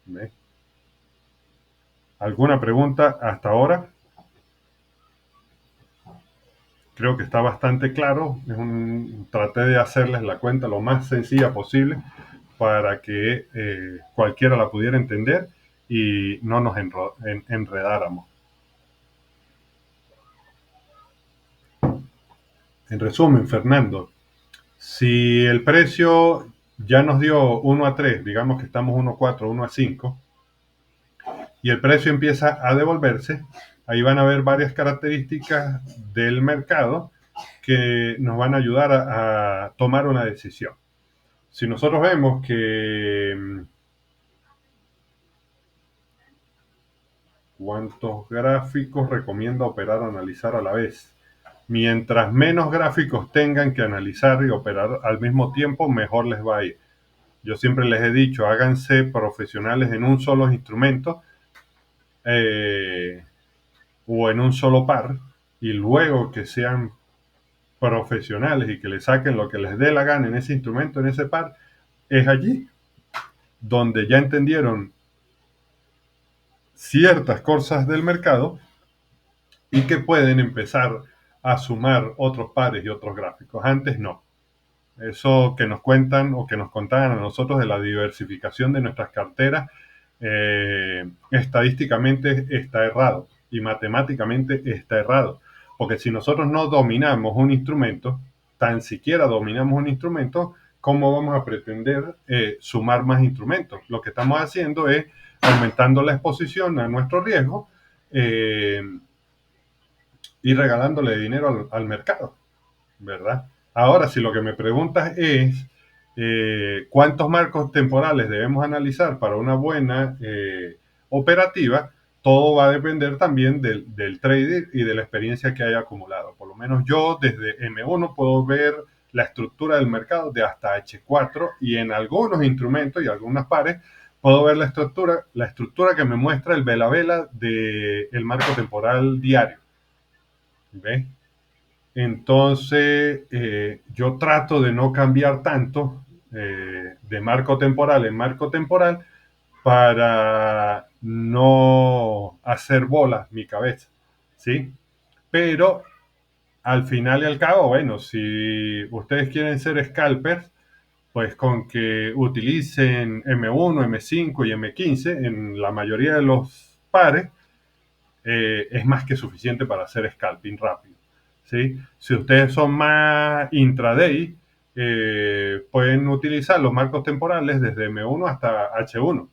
¿Ves? ¿Alguna pregunta hasta ahora? Creo que está bastante claro. Traté de hacerles la cuenta lo más sencilla posible para que cualquiera la pudiera entender y no nos enredáramos. En resumen, Fernando, si el precio ya nos dio 1-3, digamos que estamos 1-4, 1-5, y el precio empieza a devolverse, ahí van a haber varias características del mercado que nos van a ayudar a tomar una decisión. Si nosotros vemos que ¿cuántos gráficos recomienda operar o analizar a la vez? Mientras menos gráficos tengan que analizar y operar al mismo tiempo, mejor les va a ir. Yo siempre les he dicho, háganse profesionales en un solo instrumento o en un solo par, y luego que sean profesionales y que le saquen lo que les dé la gana en ese instrumento, en ese par, es allí donde ya entendieron ciertas cosas del mercado y que pueden empezar a sumar otros pares y otros gráficos. Antes no. Eso que nos cuentan o que nos contaban a nosotros de la diversificación de nuestras carteras, estadísticamente está errado y matemáticamente está errado. Porque si nosotros no dominamos un instrumento, tan siquiera dominamos un instrumento, ¿cómo vamos a pretender sumar más instrumentos? Lo que estamos haciendo es aumentando la exposición a nuestro riesgo eh, y regalándole dinero al mercado, ¿verdad? Ahora, si lo que me preguntas es cuántos marcos temporales debemos analizar para una buena operativa, todo va a depender también del trader y de la experiencia que haya acumulado. Por lo menos yo desde M1 puedo ver la estructura del mercado de hasta H4 y en algunos instrumentos y algunas pares puedo ver la estructura que me muestra el vela vela del marco temporal diario. ¿Ves? Entonces, yo trato de no cambiar tanto de marco temporal en marco temporal para no hacer bolas mi cabeza, ¿sí? Pero al final y al cabo, bueno, si ustedes quieren ser scalpers, pues con que utilicen M1, M5 y M15 en la mayoría de los pares, es más que suficiente para hacer scalping rápido. ¿Sí? Si ustedes son más intraday, pueden utilizar los marcos temporales desde M1 hasta H1.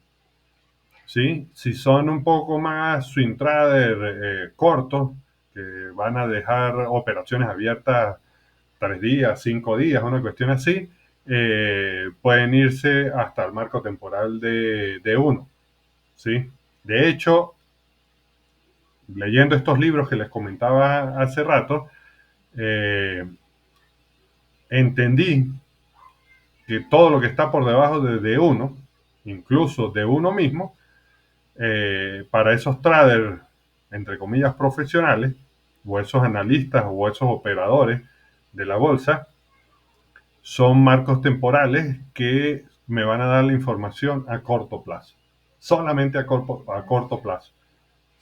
¿Sí? Si son un poco más swing trader cortos, que van a dejar operaciones abiertas 3 días, 5 días, una cuestión así, pueden irse hasta el marco temporal de 1. ¿Sí? De hecho, leyendo estos libros que les comentaba hace rato, entendí que todo lo que está por debajo de uno, incluso de uno mismo, para esos traders, entre comillas, profesionales, o esos analistas o esos operadores de la bolsa, son marcos temporales que me van a dar la información a corto plazo, solamente a corto plazo.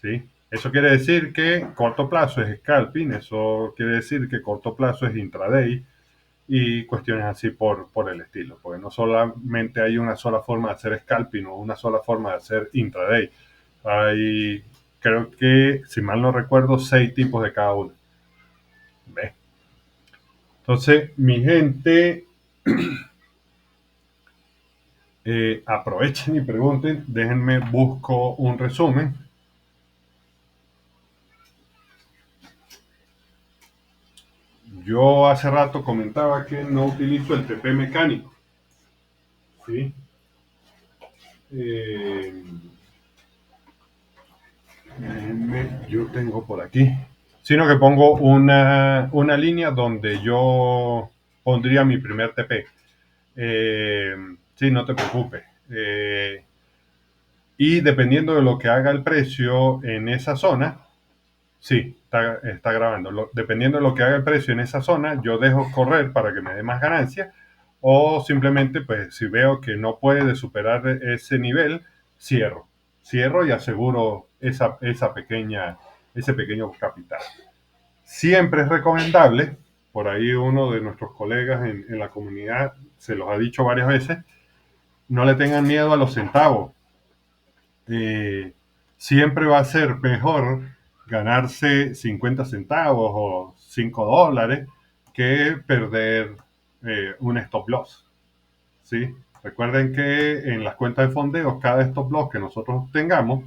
¿Sí? Eso quiere decir que corto plazo es scalping, eso quiere decir que corto plazo es intraday y cuestiones así por el estilo, porque no solamente hay una sola forma de hacer scalping o una sola forma de hacer intraday. Hay, creo que, si mal no recuerdo, 6 tipos de cada uno. ¿Ves? Entonces, mi gente, aprovechen y pregunten, déjenme busco un resumen. Yo hace rato comentaba que no utilizo el TP mecánico. ¿Sí? Eh, yo tengo por aquí. Sino que pongo una línea donde yo pondría mi primer TP. Sí, no te preocupes. Y dependiendo de lo que haga el precio en esa zona, sí, está grabando. Dependiendo de lo que haga el precio en esa zona, yo dejo correr para que me dé más ganancia. O simplemente, pues, si veo que no puede superar ese nivel, cierro. Cierro y aseguro ese pequeño capital. Siempre es recomendable, por ahí uno de nuestros colegas en la comunidad se los ha dicho varias veces, no le tengan miedo a los centavos. Eh, Siempre va a ser mejor ganarse 50 centavos o $5 que perder un stop loss. ¿Sí? Recuerden que en las cuentas de fondeos, cada stop loss que nosotros tengamos,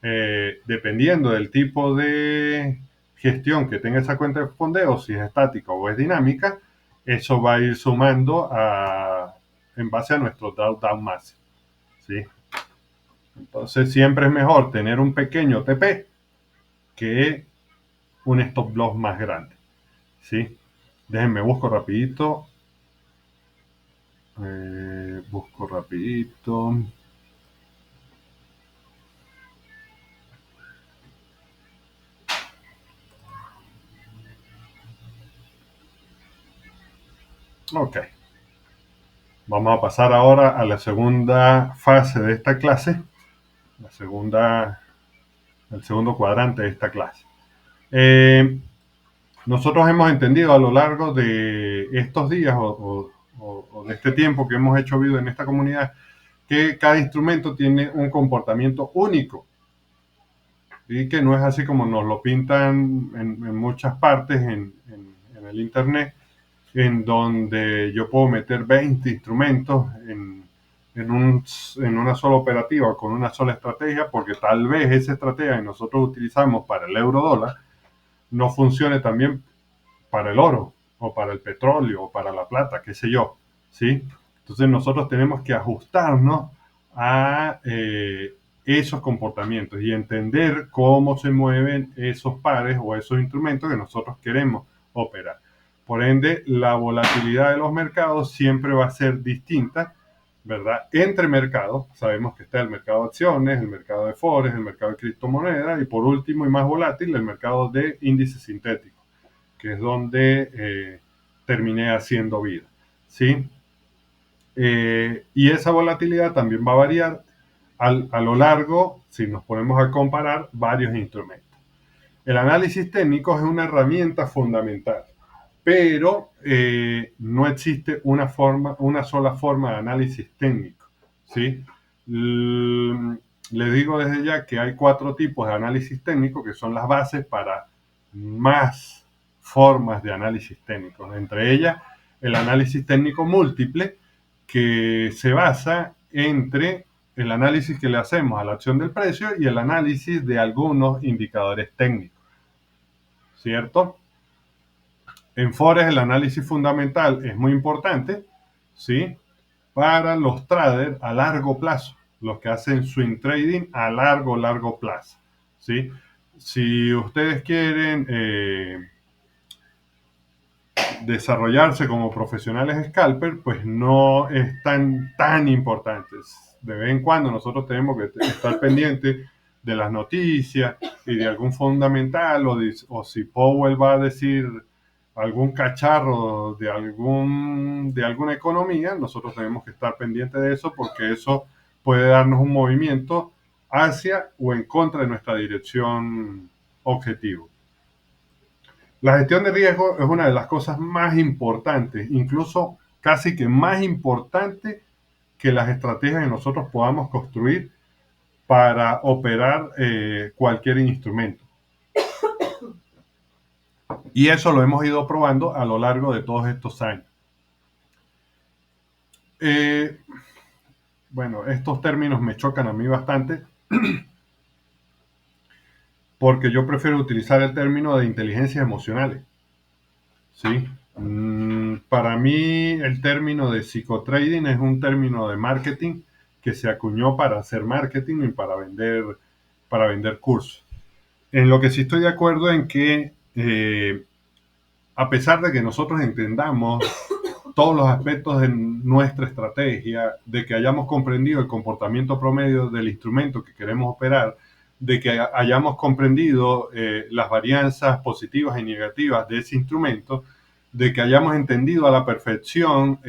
dependiendo del tipo de gestión que tenga esa cuenta de fondeo, si es estática o es dinámica, eso va a ir sumando en base a nuestro drawdown máximo. ¿Sí? Entonces siempre es mejor tener un pequeño TP que un stop loss más grande. ¿Sí? Déjenme busco rapidito. Busco rapidito. Ok. Vamos a pasar ahora a la segunda fase de esta clase, el segundo cuadrante de esta clase. Nosotros hemos entendido a lo largo de estos días o o de este tiempo que hemos hecho vida en esta comunidad, que cada instrumento tiene un comportamiento único y que no es así como nos lo pintan en muchas partes en el Internet, en donde yo puedo meter 20 instrumentos en una sola operativa con una sola estrategia, porque tal vez esa estrategia que nosotros utilizamos para el euro dólar no funcione también para el oro o para el petróleo o para la plata, qué sé yo, ¿sí? Entonces nosotros tenemos que ajustarnos a esos comportamientos y entender cómo se mueven esos pares o esos instrumentos que nosotros queremos operar. Por ende, la volatilidad de los mercados siempre va a ser distinta, ¿verdad? Entre mercados, sabemos que está el mercado de acciones, el mercado de forex, el mercado de criptomonedas y por último y más volátil, el mercado de índices sintéticos, que es donde terminé haciendo vida, ¿sí? Y esa volatilidad también va a variar a lo largo, si nos ponemos a comparar varios instrumentos. El análisis técnico es una herramienta fundamental, pero no existe una sola forma de análisis técnico, ¿sí? Les digo desde ya que hay 4 tipos de análisis técnico que son las bases para más formas de análisis técnico. Entre ellas, el análisis técnico múltiple, que se basa entre el análisis que le hacemos a la acción del precio y el análisis de algunos indicadores técnicos, ¿cierto? En Forex el análisis fundamental es muy importante, ¿sí? Para los traders a largo plazo, los que hacen swing trading a largo plazo, ¿sí? Si ustedes quieren desarrollarse como profesionales scalper, pues no es tan importante. De vez en cuando nosotros tenemos que estar pendientes de las noticias y de algún fundamental o si Powell va a decir algún cacharro de alguna economía, nosotros tenemos que estar pendientes de eso porque eso puede darnos un movimiento hacia o en contra de nuestra dirección objetivo. La gestión de riesgo es una de las cosas más importantes, incluso casi que más importante que las estrategias que nosotros podamos construir para operar cualquier instrumento. Y eso lo hemos ido probando a lo largo de todos estos años. Eh, bueno, estos términos me chocan a mí bastante porque yo prefiero utilizar el término de inteligencias emocionales. ¿Sí? Para mí el término de psicotrading es un término de marketing que se acuñó para hacer marketing y para vender cursos. En lo que sí estoy de acuerdo en que a pesar de que nosotros entendamos todos los aspectos de nuestra estrategia, de que hayamos comprendido el comportamiento promedio del instrumento que queremos operar, de que hayamos comprendido las varianzas positivas y negativas de ese instrumento, de que hayamos entendido a la perfección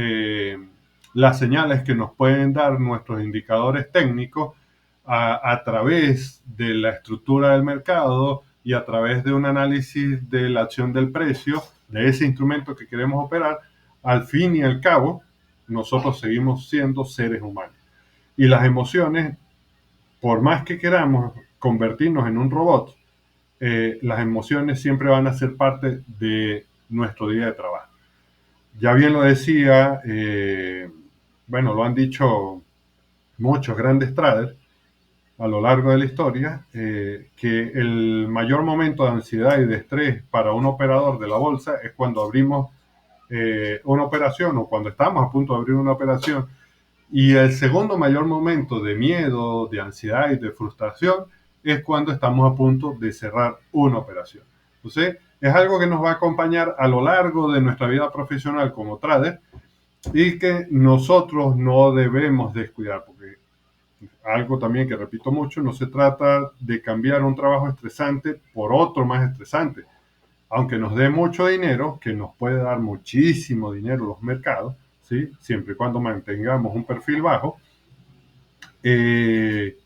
las señales que nos pueden dar nuestros indicadores técnicos a través de la estructura del mercado y a través de un análisis de la acción del precio de ese instrumento que queremos operar, al fin y al cabo, nosotros seguimos siendo seres humanos. Y las emociones, por más que queramos convertirnos en un robot, las emociones siempre van a ser parte de nuestro día de trabajo. Ya bien lo decía, bueno, lo han dicho muchos grandes traders a lo largo de la historia, que el mayor momento de ansiedad y de estrés para un operador de la bolsa es cuando abrimos una operación o cuando estamos a punto de abrir una operación. Y el segundo mayor momento de miedo, de ansiedad y de frustración es cuando estamos a punto de cerrar una operación. Entonces, es algo que nos va a acompañar a lo largo de nuestra vida profesional como trader y que nosotros no debemos descuidar, porque algo también que repito mucho, no se trata de cambiar un trabajo estresante por otro más estresante. Aunque nos dé mucho dinero, que nos puede dar muchísimo dinero los mercados, ¿sí? Siempre y cuando mantengamos un perfil bajo, eh,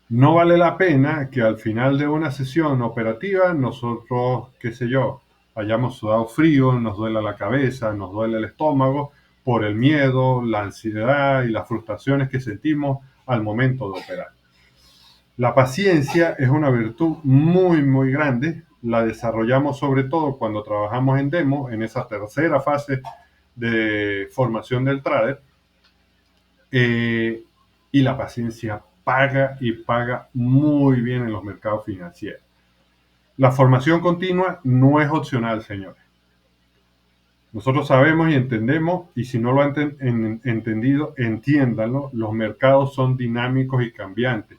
no vale la pena que al final de una sesión operativa nosotros, qué sé yo, hayamos sudado frío, nos duele la cabeza, nos duele el estómago, por el miedo, la ansiedad y las frustraciones que sentimos al momento de operar. La paciencia es una virtud muy, muy grande. La desarrollamos sobre todo cuando trabajamos en demo, en esa tercera fase de formación del trader. Y la paciencia paga y paga muy bien en los mercados financieros. La formación continua no es opcional, señores. Nosotros sabemos y entendemos, y si no lo han entendido, entiéndanlo, los mercados son dinámicos y cambiantes.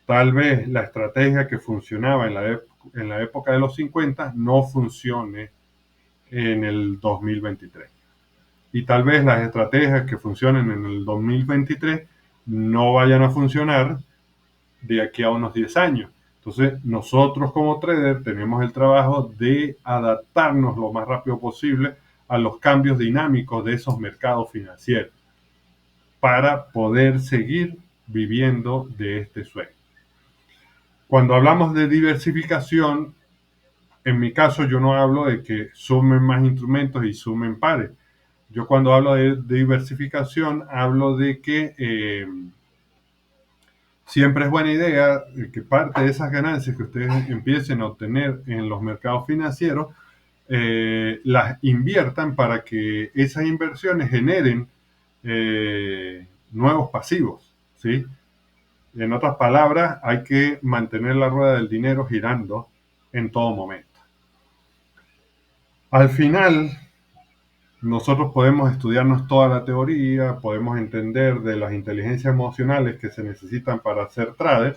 Tal vez la estrategia que funcionaba en la época de los 50 no funcione en el 2023. Y tal vez las estrategias que funcionen en el 2023 no vayan a funcionar de aquí a unos 10 años. Entonces, nosotros como trader tenemos el trabajo de adaptarnos lo más rápido posible a los cambios dinámicos de esos mercados financieros para poder seguir viviendo de este sueño. Cuando hablamos de diversificación, en mi caso yo no hablo de que sumen más instrumentos y sumen pares. Yo cuando hablo de diversificación hablo de que siempre es buena idea que parte de esas ganancias que ustedes empiecen a obtener en los mercados financieros las inviertan para que esas inversiones generen nuevos pasivos, ¿sí? En otras palabras, hay que mantener la rueda del dinero girando en todo momento. Al final, nosotros podemos estudiarnos toda la teoría, podemos entender de las inteligencias emocionales que se necesitan para ser trader,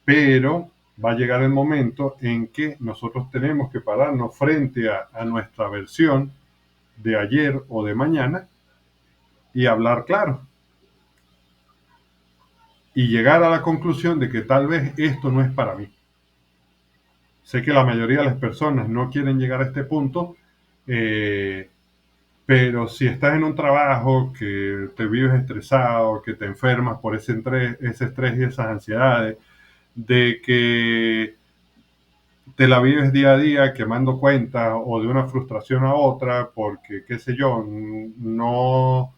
pero va a llegar el momento en que nosotros tenemos que pararnos frente a nuestra versión de ayer o de mañana y hablar claro. Y llegar a la conclusión de que tal vez esto no es para mí. Sé que la mayoría de las personas no quieren llegar a este punto, pero si estás en un trabajo que te vives estresado, que te enfermas por ese estrés y esas ansiedades, de que te la vives día a día quemando cuentas o de una frustración a otra porque, qué sé yo, no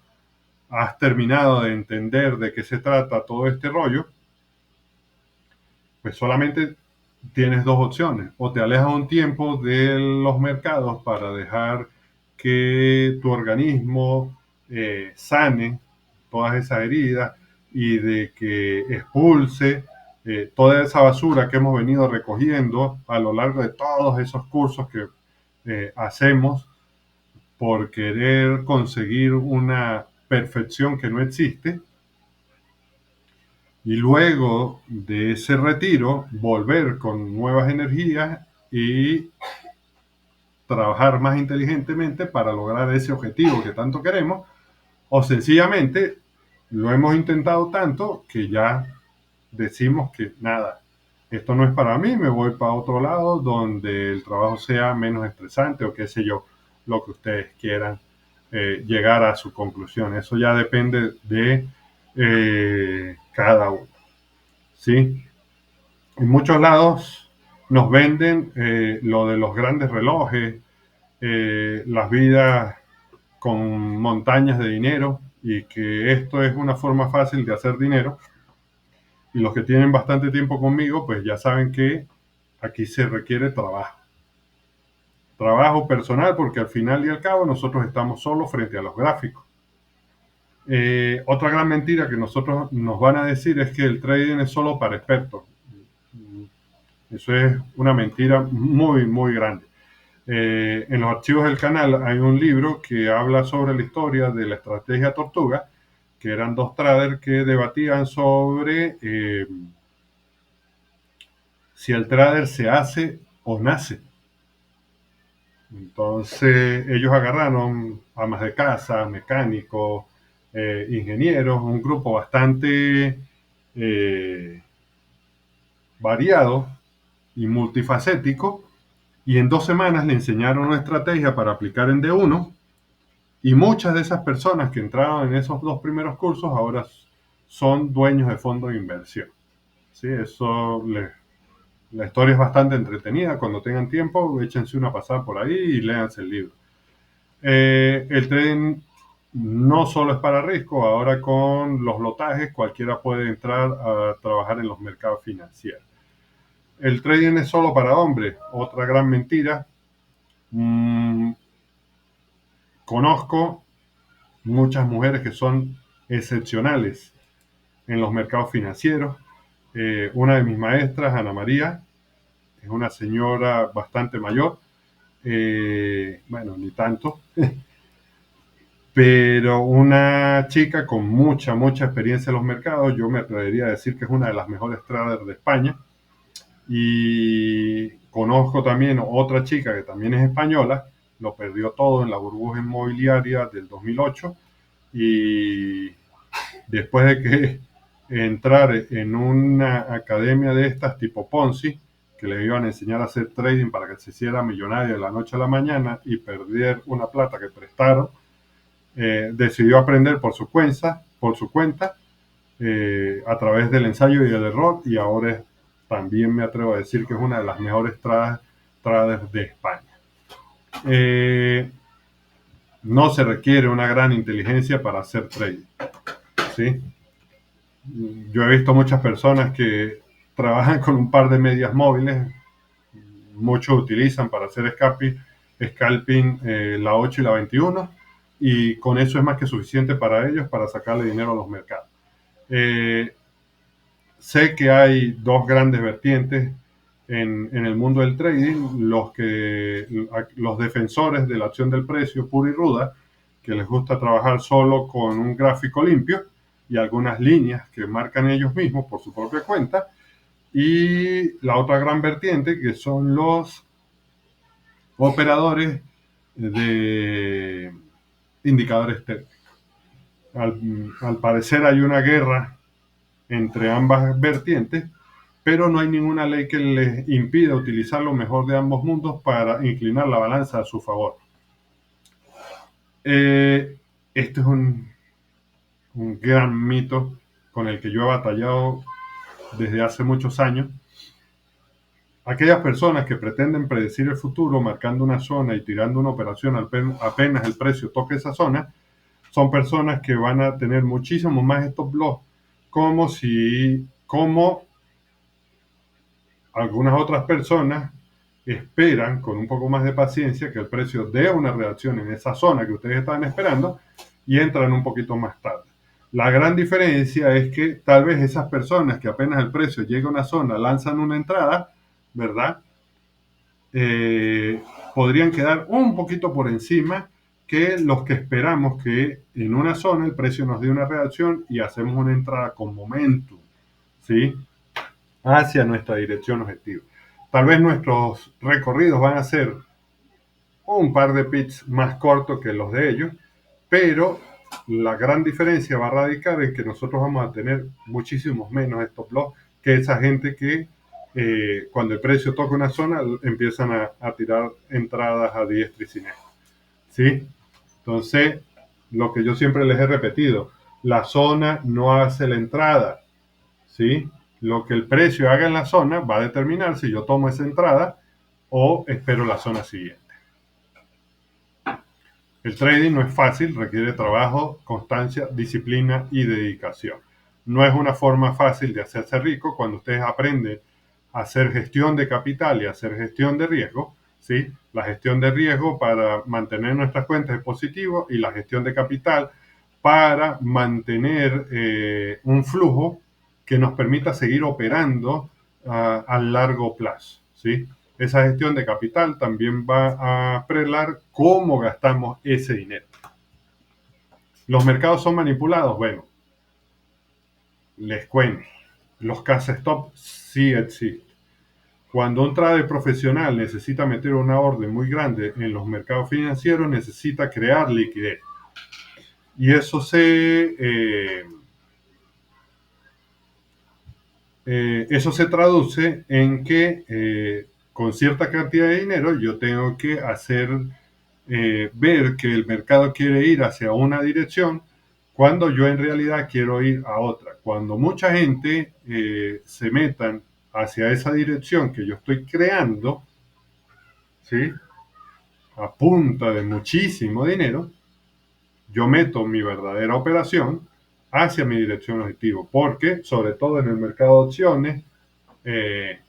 has terminado de entender de qué se trata todo este rollo, pues solamente tienes dos opciones. O te alejas un tiempo de los mercados para dejar que tu organismo sane todas esas heridas y de que expulse toda esa basura que hemos venido recogiendo a lo largo de todos esos cursos que hacemos por querer conseguir una perfección que no existe. Y luego de ese retiro, volver con nuevas energías y trabajar más inteligentemente para lograr ese objetivo que tanto queremos, o sencillamente lo hemos intentado tanto que ya decimos que nada, esto no es para mí, me voy para otro lado donde el trabajo sea menos estresante o qué sé yo, lo que ustedes quieran llegar a su conclusión. Eso ya depende de cada uno. ¿Sí? En muchos lados nos venden lo de los grandes relojes, las vidas con montañas de dinero y que esto es una forma fácil de hacer dinero. Y los que tienen bastante tiempo conmigo, pues ya saben que aquí se requiere trabajo. Trabajo personal porque al final y al cabo nosotros estamos solos frente a los gráficos. Otra gran mentira que nosotros nos van a decir es que el trading es solo para expertos. Eso es una mentira muy, muy grande. En los archivos del canal hay un libro que habla sobre la historia de la estrategia tortuga, que eran dos traders que debatían sobre si el trader se hace o nace. Entonces ellos agarraron amas de casa, mecánicos, ingenieros, un grupo bastante variado y multifacético, y en 2 semanas le enseñaron una estrategia para aplicar en D1 y muchas de esas personas que entraron en esos 2 primeros cursos ahora son dueños de fondos de inversión. ¿Sí? Eso La historia es bastante entretenida. Cuando tengan tiempo, échense una pasada por ahí y léanse el libro. El trading no solo es para riesgo, ahora con los lotajes cualquiera puede entrar a trabajar en los mercados financieros. El trading es solo para hombres, otra gran mentira. Conozco muchas mujeres que son excepcionales en los mercados financieros. Una de mis maestras, Ana María, es una señora bastante mayor, bueno, ni tanto, pero una chica con mucha experiencia en los mercados. Yo me atrevería a decir que es una de las mejores traders de España. Y conozco también otra chica que también es española, lo perdió todo en la burbuja inmobiliaria del 2008 y después de que entrar en una academia de estas tipo Ponzi, que le iban a enseñar a hacer trading para que se hiciera millonario de la noche a la mañana y perder una plata que prestaron, decidió aprender por su cuenta, a través del ensayo y el error, y ahora también me atrevo a decir que es una de las mejores traders de España. No se requiere una gran inteligencia para hacer trading, ¿sí? Yo he visto muchas personas que trabajan con un par de medias móviles, muchos utilizan para hacer scalping la 8 y la 21, y con eso es más que suficiente para ellos para sacarle dinero a los mercados. Sé que hay dos grandes vertientes en el mundo del trading: los defensores de la acción del precio pura y ruda, que les gusta trabajar solo con un gráfico limpio y algunas líneas que marcan ellos mismos por su propia cuenta, y la otra gran vertiente, que son los operadores de indicadores técnicos. Al parecer hay una guerra entre ambas vertientes, pero no hay ninguna ley que les impida utilizar lo mejor de ambos mundos para inclinar la balanza a su favor. Este es un gran mito con el que yo he batallado desde hace muchos años. Aquellas personas que pretenden predecir el futuro marcando una zona y tirando una operación apenas el precio toque esa zona, son personas que van a tener muchísimo más stop loss, como algunas otras personas esperan con un poco más de paciencia que el precio dé una reacción en esa zona que ustedes estaban esperando y entran un poquito más tarde. La gran diferencia es que tal vez esas personas que apenas el precio llega a una zona lanzan una entrada, ¿verdad? Podrían quedar un poquito por encima que los que esperamos que en una zona el precio nos dé una reacción y hacemos una entrada con momentum, ¿sí?, hacia nuestra dirección objetivo. Tal vez nuestros recorridos van a ser un par de pits más cortos que los de ellos, pero la gran diferencia va a radicar en que nosotros vamos a tener muchísimos menos stop loss que esa gente que cuando el precio toca una zona empiezan a tirar entradas a diestra y siniestra, ¿sí? Entonces, lo que yo siempre les he repetido: la zona no hace la entrada, ¿sí? Lo que el precio haga en la zona va a determinar si yo tomo esa entrada o espero la zona siguiente. El trading no es fácil, requiere trabajo, constancia, disciplina y dedicación. No es una forma fácil de hacerse rico. Cuando ustedes aprenden a hacer gestión de capital y a hacer gestión de riesgo, ¿sí? La gestión de riesgo para mantener nuestras cuentas es positivo, y la gestión de capital para mantener un flujo que nos permita seguir operando a largo plazo, ¿sí? Esa gestión de capital también va a prelar cómo gastamos ese dinero. ¿Los mercados son manipulados? Bueno, les cuento. Los caza-stop sí existen. Cuando un trader profesional necesita meter una orden muy grande en los mercados financieros, necesita crear liquidez. Y eso se traduce en que con cierta cantidad de dinero yo tengo que hacer ver que el mercado quiere ir hacia una dirección cuando yo en realidad quiero ir a otra. Cuando mucha gente se metan hacia esa dirección que yo estoy creando, ¿sí? A punta de muchísimo dinero, yo meto mi verdadera operación hacia mi dirección objetivo, porque sobre todo en el mercado eh,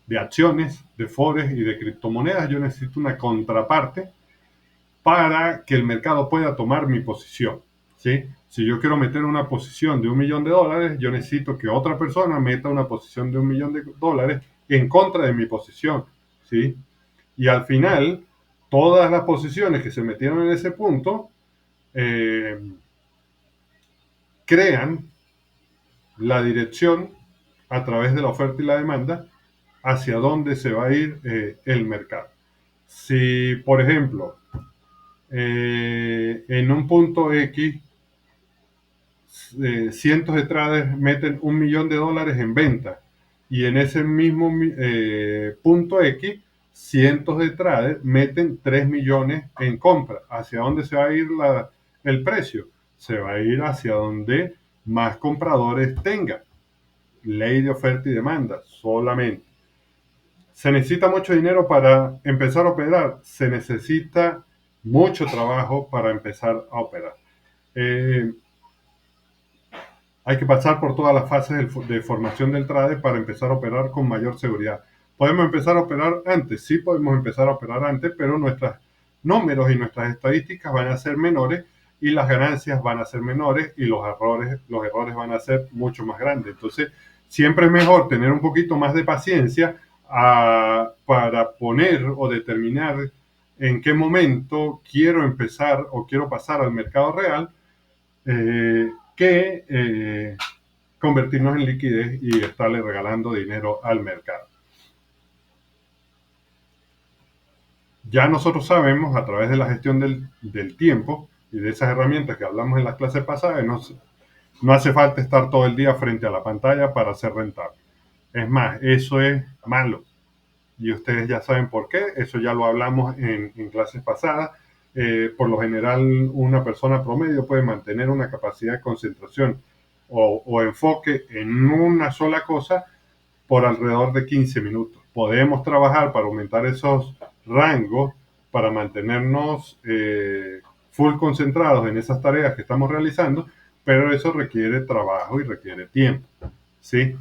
de acciones, de forex y de criptomonedas, yo necesito una contraparte para que el mercado pueda tomar mi posición, ¿sí? Si yo quiero meter una posición de $1.000.000, yo necesito que otra persona meta una posición de $1.000.000 en contra de mi posición, ¿sí? Y al final, todas las posiciones que se metieron en ese punto eh, crean la dirección a través de la oferta y la demanda hacia dónde se va a ir el mercado. Si, por ejemplo, en un punto X, cientos de traders meten $1.000.000 en venta y en ese mismo punto X, cientos de traders meten 3 millones en compra. ¿Hacia dónde se va a ir el precio? Se va a ir hacia donde más compradores tenga. Ley de oferta y demanda, solamente. ¿Se necesita mucho dinero para empezar a operar? Se necesita mucho trabajo para empezar a operar. Eh, Hay que pasar por todas las fases de formación del trade para empezar a operar con mayor seguridad. ¿Podemos empezar a operar antes? Sí, podemos empezar a operar antes, pero nuestros números y nuestras estadísticas van a ser menores y las ganancias van a ser menores y los errores van a ser mucho más grandes. Entonces, siempre es mejor tener un poquito más de paciencia para poner o determinar en qué momento quiero empezar o quiero pasar al mercado real, que convertirnos en liquidez y estarle regalando dinero al mercado. Ya nosotros sabemos a través de la gestión del tiempo y de esas herramientas que hablamos en las clases pasadas, no hace falta estar todo el día frente a la pantalla para ser rentable. Es más, eso es malo. Y ustedes ya saben por qué, eso ya lo hablamos en clases pasadas. Por lo general, una persona promedio puede mantener una capacidad de concentración o enfoque en una sola cosa por alrededor de 15 minutos. Podemos trabajar para aumentar esos rangos, para mantenernos full concentrados en esas tareas que estamos realizando, pero eso requiere trabajo y requiere tiempo, ¿sí?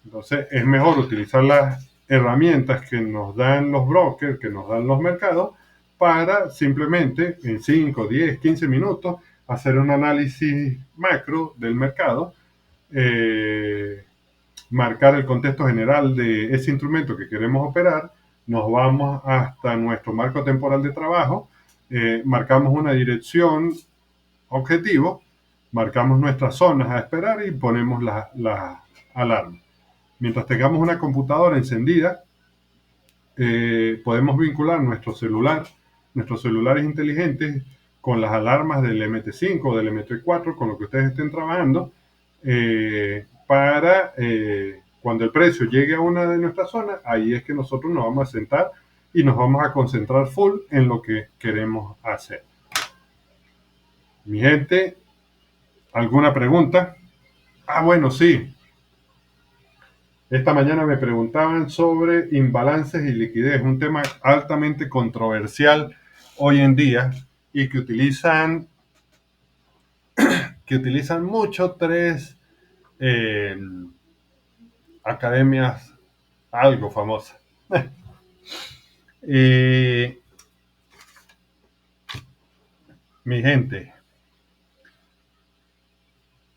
Entonces es mejor utilizar las herramientas que nos dan los brokers, que nos dan los mercados, para simplemente en 5, 10, 15 minutos hacer un análisis macro del mercado, eh, marcar el contexto general de ese instrumento que queremos operar, nos vamos hasta nuestro marco temporal de trabajo, marcamos una dirección objetivo, marcamos nuestras zonas a esperar y ponemos la alarma. Mientras tengamos una computadora encendida, podemos vincular nuestros celulares inteligentes con las alarmas del MT5 o del MT4, con lo que ustedes estén trabajando, para cuando el precio llegue a una de nuestras zonas, ahí es que nosotros nos vamos a sentar y nos vamos a concentrar full en lo que queremos hacer. Mi gente, ¿alguna pregunta? Bueno, sí. Esta mañana me preguntaban sobre imbalances y liquidez, un tema altamente controversial hoy en día y que utilizan mucho tres eh, academias algo famosas. Eh, Mi gente,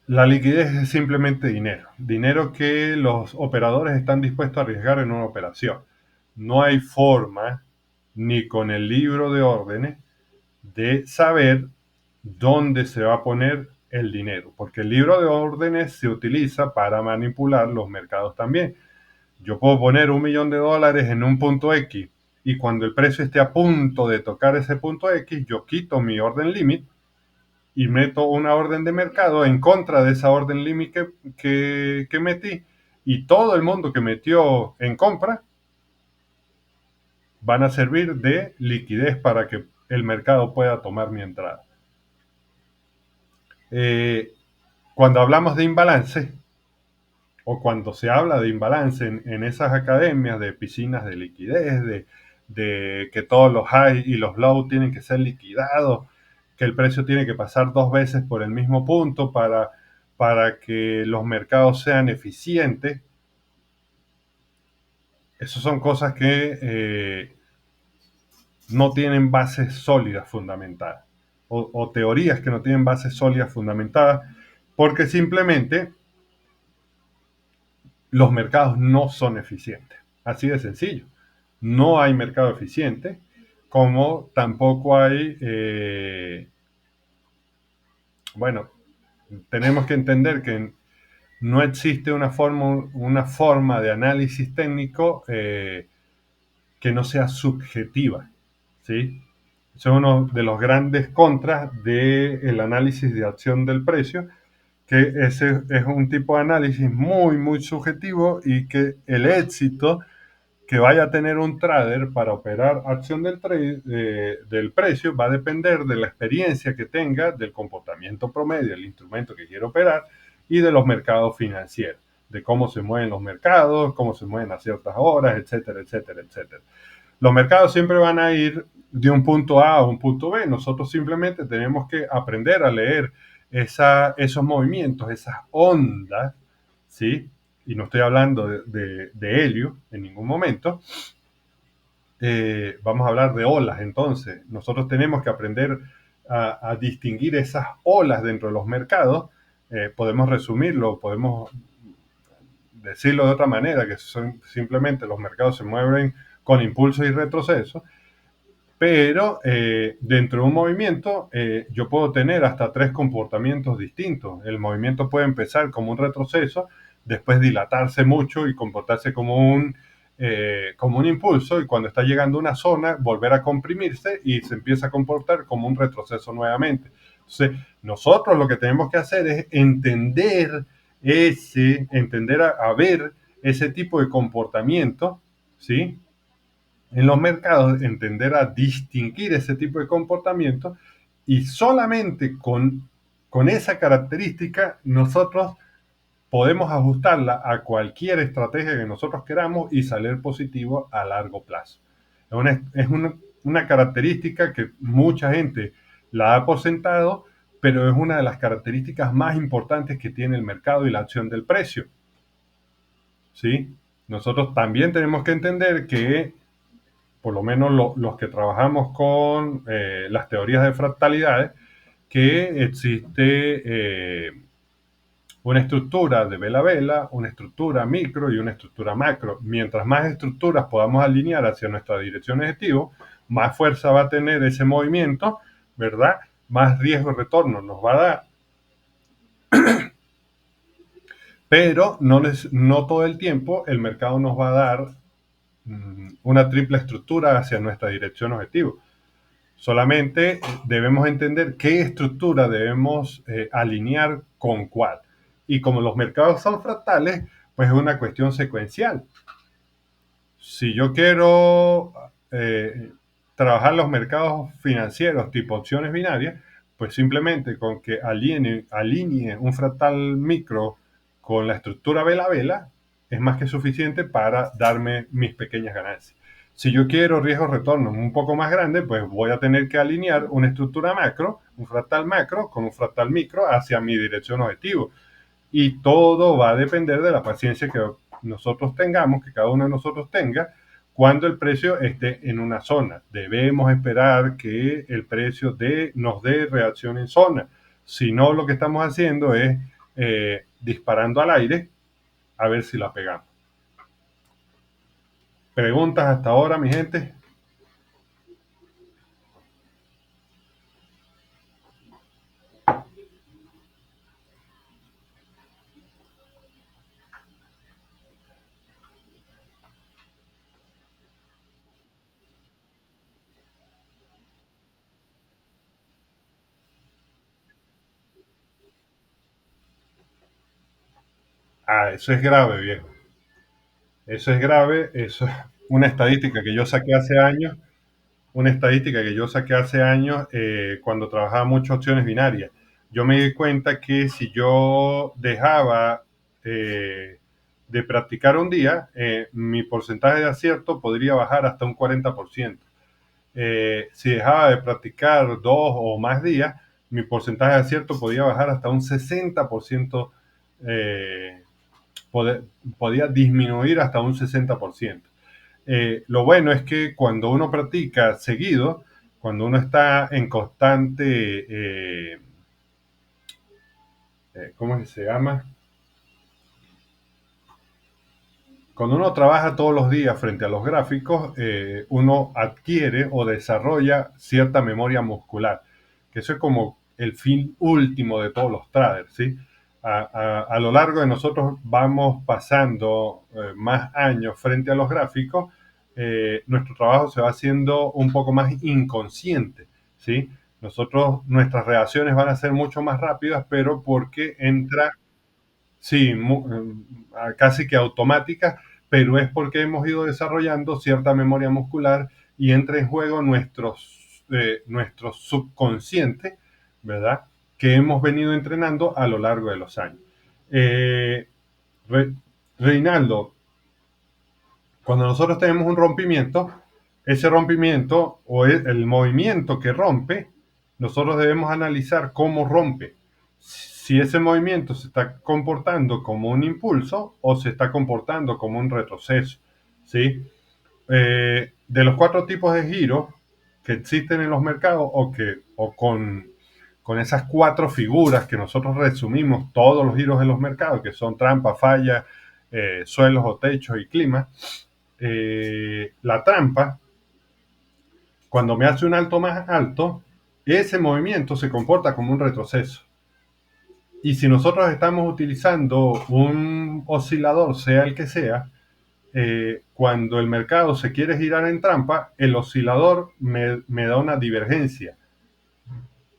la liquidez es simplemente dinero, dinero que los operadores están dispuestos a arriesgar en una operación. No hay forma, ni con el libro de órdenes, de saber dónde se va a poner el dinero, porque el libro de órdenes se utiliza para manipular los mercados también. Yo puedo poner $1.000.000 en un punto X y cuando el precio esté a punto de tocar ese punto X, yo quito mi orden límite y meto una orden de mercado en contra de esa orden límite que metí, y todo el mundo que metió en compra van a servir de liquidez para que el mercado pueda tomar mi entrada. Cuando hablamos de imbalance o cuando se habla de imbalance en esas academias de piscinas de liquidez, de que todos los high y los low tienen que ser liquidados, que el precio tiene que pasar dos veces por el mismo punto para que los mercados sean eficientes. Esas son cosas que no tienen bases sólidas fundamentadas o teorías que no tienen bases sólidas fundamentadas porque simplemente los mercados no son eficientes. Así de sencillo. No hay mercado eficiente, como tampoco hay, bueno, tenemos que entender que no existe una forma de análisis técnico que no sea subjetiva, ¿sí? Eso es uno de los grandes contras del análisis de acción del precio, que ese es un tipo de análisis muy, muy subjetivo y que el éxito que vaya a tener un trader para operar acción del precio va a depender de la experiencia que tenga, del comportamiento promedio del instrumento que quiere operar y de los mercados financieros, de cómo se mueven los mercados, cómo se mueven a ciertas horas, etcétera, etcétera, etcétera. Los mercados siempre van a ir de un punto A a un punto B. Nosotros simplemente tenemos que aprender a leer esos movimientos, esas ondas, ¿sí? Y no estoy hablando de helio en ningún momento. Vamos a hablar de olas entonces. Nosotros tenemos que aprender a distinguir esas olas dentro de los mercados. Podemos resumirlo, podemos decirlo de otra manera, que son simplemente los mercados se mueven con impulso y retroceso, pero dentro de un movimiento yo puedo tener hasta tres comportamientos distintos. El movimiento puede empezar como un retroceso, después dilatarse mucho y comportarse como un impulso, y cuando está llegando a una zona volver a comprimirse y se empieza a comportar como un retroceso nuevamente. Entonces, nosotros lo que tenemos que hacer es entender a ver ese tipo de comportamiento, ¿sí? En los mercados, entender a distinguir ese tipo de comportamiento, y solamente con esa característica nosotros podemos ajustarla a cualquier estrategia que nosotros queramos y salir positivo a largo plazo. Es una característica que mucha gente la da por sentado, pero es una de las características más importantes que tiene el mercado y la acción del precio, ¿sí? Nosotros también tenemos que entender que por lo menos los que trabajamos con las teorías de fractalidades, que existe una estructura de vela a vela, una estructura micro y una estructura macro. Mientras más estructuras podamos alinear hacia nuestra dirección objetivo, más fuerza va a tener ese movimiento, ¿verdad? Más riesgo de retorno nos va a dar. Pero no todo el tiempo el mercado nos va a dar una triple estructura hacia nuestra dirección objetivo. Solamente debemos entender qué estructura debemos alinear con cuál. Y como los mercados son fractales, pues es una cuestión secuencial. Si yo quiero trabajar los mercados financieros tipo opciones binarias, pues simplemente con que alinee un fractal micro con la estructura vela a vela, es más que suficiente para darme mis pequeñas ganancias. Si yo quiero riesgos retornos un poco más grandes, pues voy a tener que alinear una estructura macro, un fractal macro, con un fractal micro hacia mi dirección objetivo. Y todo va a depender de la paciencia que nosotros tengamos, que cada uno de nosotros tenga, cuando el precio esté en una zona. Debemos esperar que el precio nos dé reacción en zona. Si no, lo que estamos haciendo es disparando al aire a ver si la pegamos. ¿Preguntas hasta ahora, mi gente? Ah, eso es grave, viejo. Eso es grave. Eso es una estadística que yo saqué hace años. Una estadística que yo saqué hace años cuando trabajaba mucho opciones binarias. Yo me di cuenta que si yo dejaba de practicar un día, mi porcentaje de acierto podría bajar hasta un 40%. Si dejaba de practicar 2 o más días, mi porcentaje de acierto podía bajar hasta un 60%, eh, podía disminuir hasta un 60%. Lo bueno es que cuando uno practica seguido, cuando uno está en constante, ¿cómo es que se llama? Cuando uno trabaja todos los días frente a los gráficos, uno adquiere o desarrolla cierta memoria muscular, que eso es como el fin último de todos los traders, ¿sí? A lo largo de nosotros vamos pasando más años frente a los gráficos, nuestro trabajo se va haciendo un poco más inconsciente, ¿sí? Nuestras reacciones van a ser mucho más rápidas, pero porque entra. Sí, casi que automática, pero es porque hemos ido desarrollando cierta memoria muscular y entra en juego nuestro subconsciente, ¿verdad? Que hemos venido entrenando a lo largo de los años. Eh, Re- Reinaldo, cuando nosotros tenemos un rompimiento, ese rompimiento o el movimiento que rompe, nosotros debemos analizar cómo rompe. Si ese movimiento se está comportando como un impulso o se está comportando como un retroceso. ¿Sí? De los 4 tipos de giros que existen en los mercados con esas 4 figuras que nosotros resumimos todos los giros en los mercados, que son trampa, falla, suelos o techos y clima, la trampa, cuando me hace un alto más alto, ese movimiento se comporta como un retroceso. Y si nosotros estamos utilizando un oscilador, sea el que sea, cuando el mercado se quiere girar en trampa, el oscilador me da una divergencia.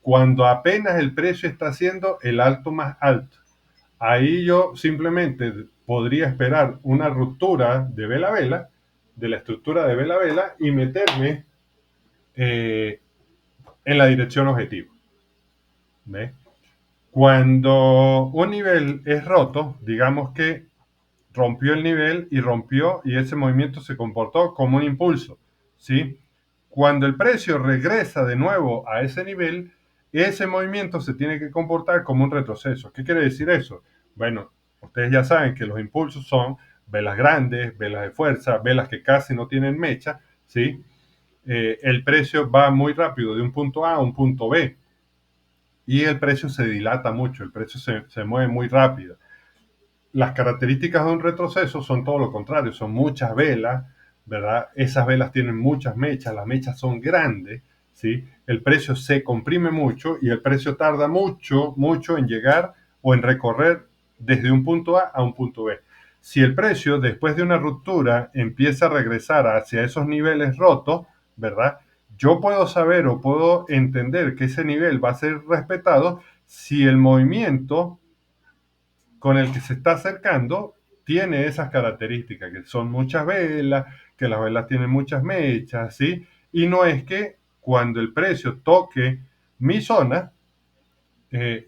Cuando apenas el precio está haciendo el alto más alto, ahí yo simplemente podría esperar una ruptura de vela a vela, de la estructura de vela a vela, y meterme eh, en la dirección objetivo. ¿Ve? Cuando un nivel es roto, digamos que rompió el nivel y ese movimiento se comportó como un impulso, ¿sí? Cuando el precio regresa de nuevo a ese nivel, ese movimiento se tiene que comportar como un retroceso. ¿Qué quiere decir eso? Bueno, ustedes ya saben que los impulsos son velas grandes, velas de fuerza, velas que casi no tienen mecha, ¿sí? El precio va muy rápido de un punto A a un punto B y el precio se dilata mucho, el precio se mueve muy rápido. Las características de un retroceso son todo lo contrario, son muchas velas, ¿verdad? Esas velas tienen muchas mechas, las mechas son grandes, ¿sí? El precio se comprime mucho y el precio tarda mucho, mucho en llegar o en recorrer desde un punto A un punto B. Si el precio después de una ruptura empieza a regresar hacia esos niveles rotos, ¿verdad? Yo puedo saber o puedo entender que ese nivel va a ser respetado si el movimiento con el que se está acercando tiene esas características, que son muchas velas, que las velas tienen muchas mechas, ¿sí? Y no es que cuando el precio toque mi zona,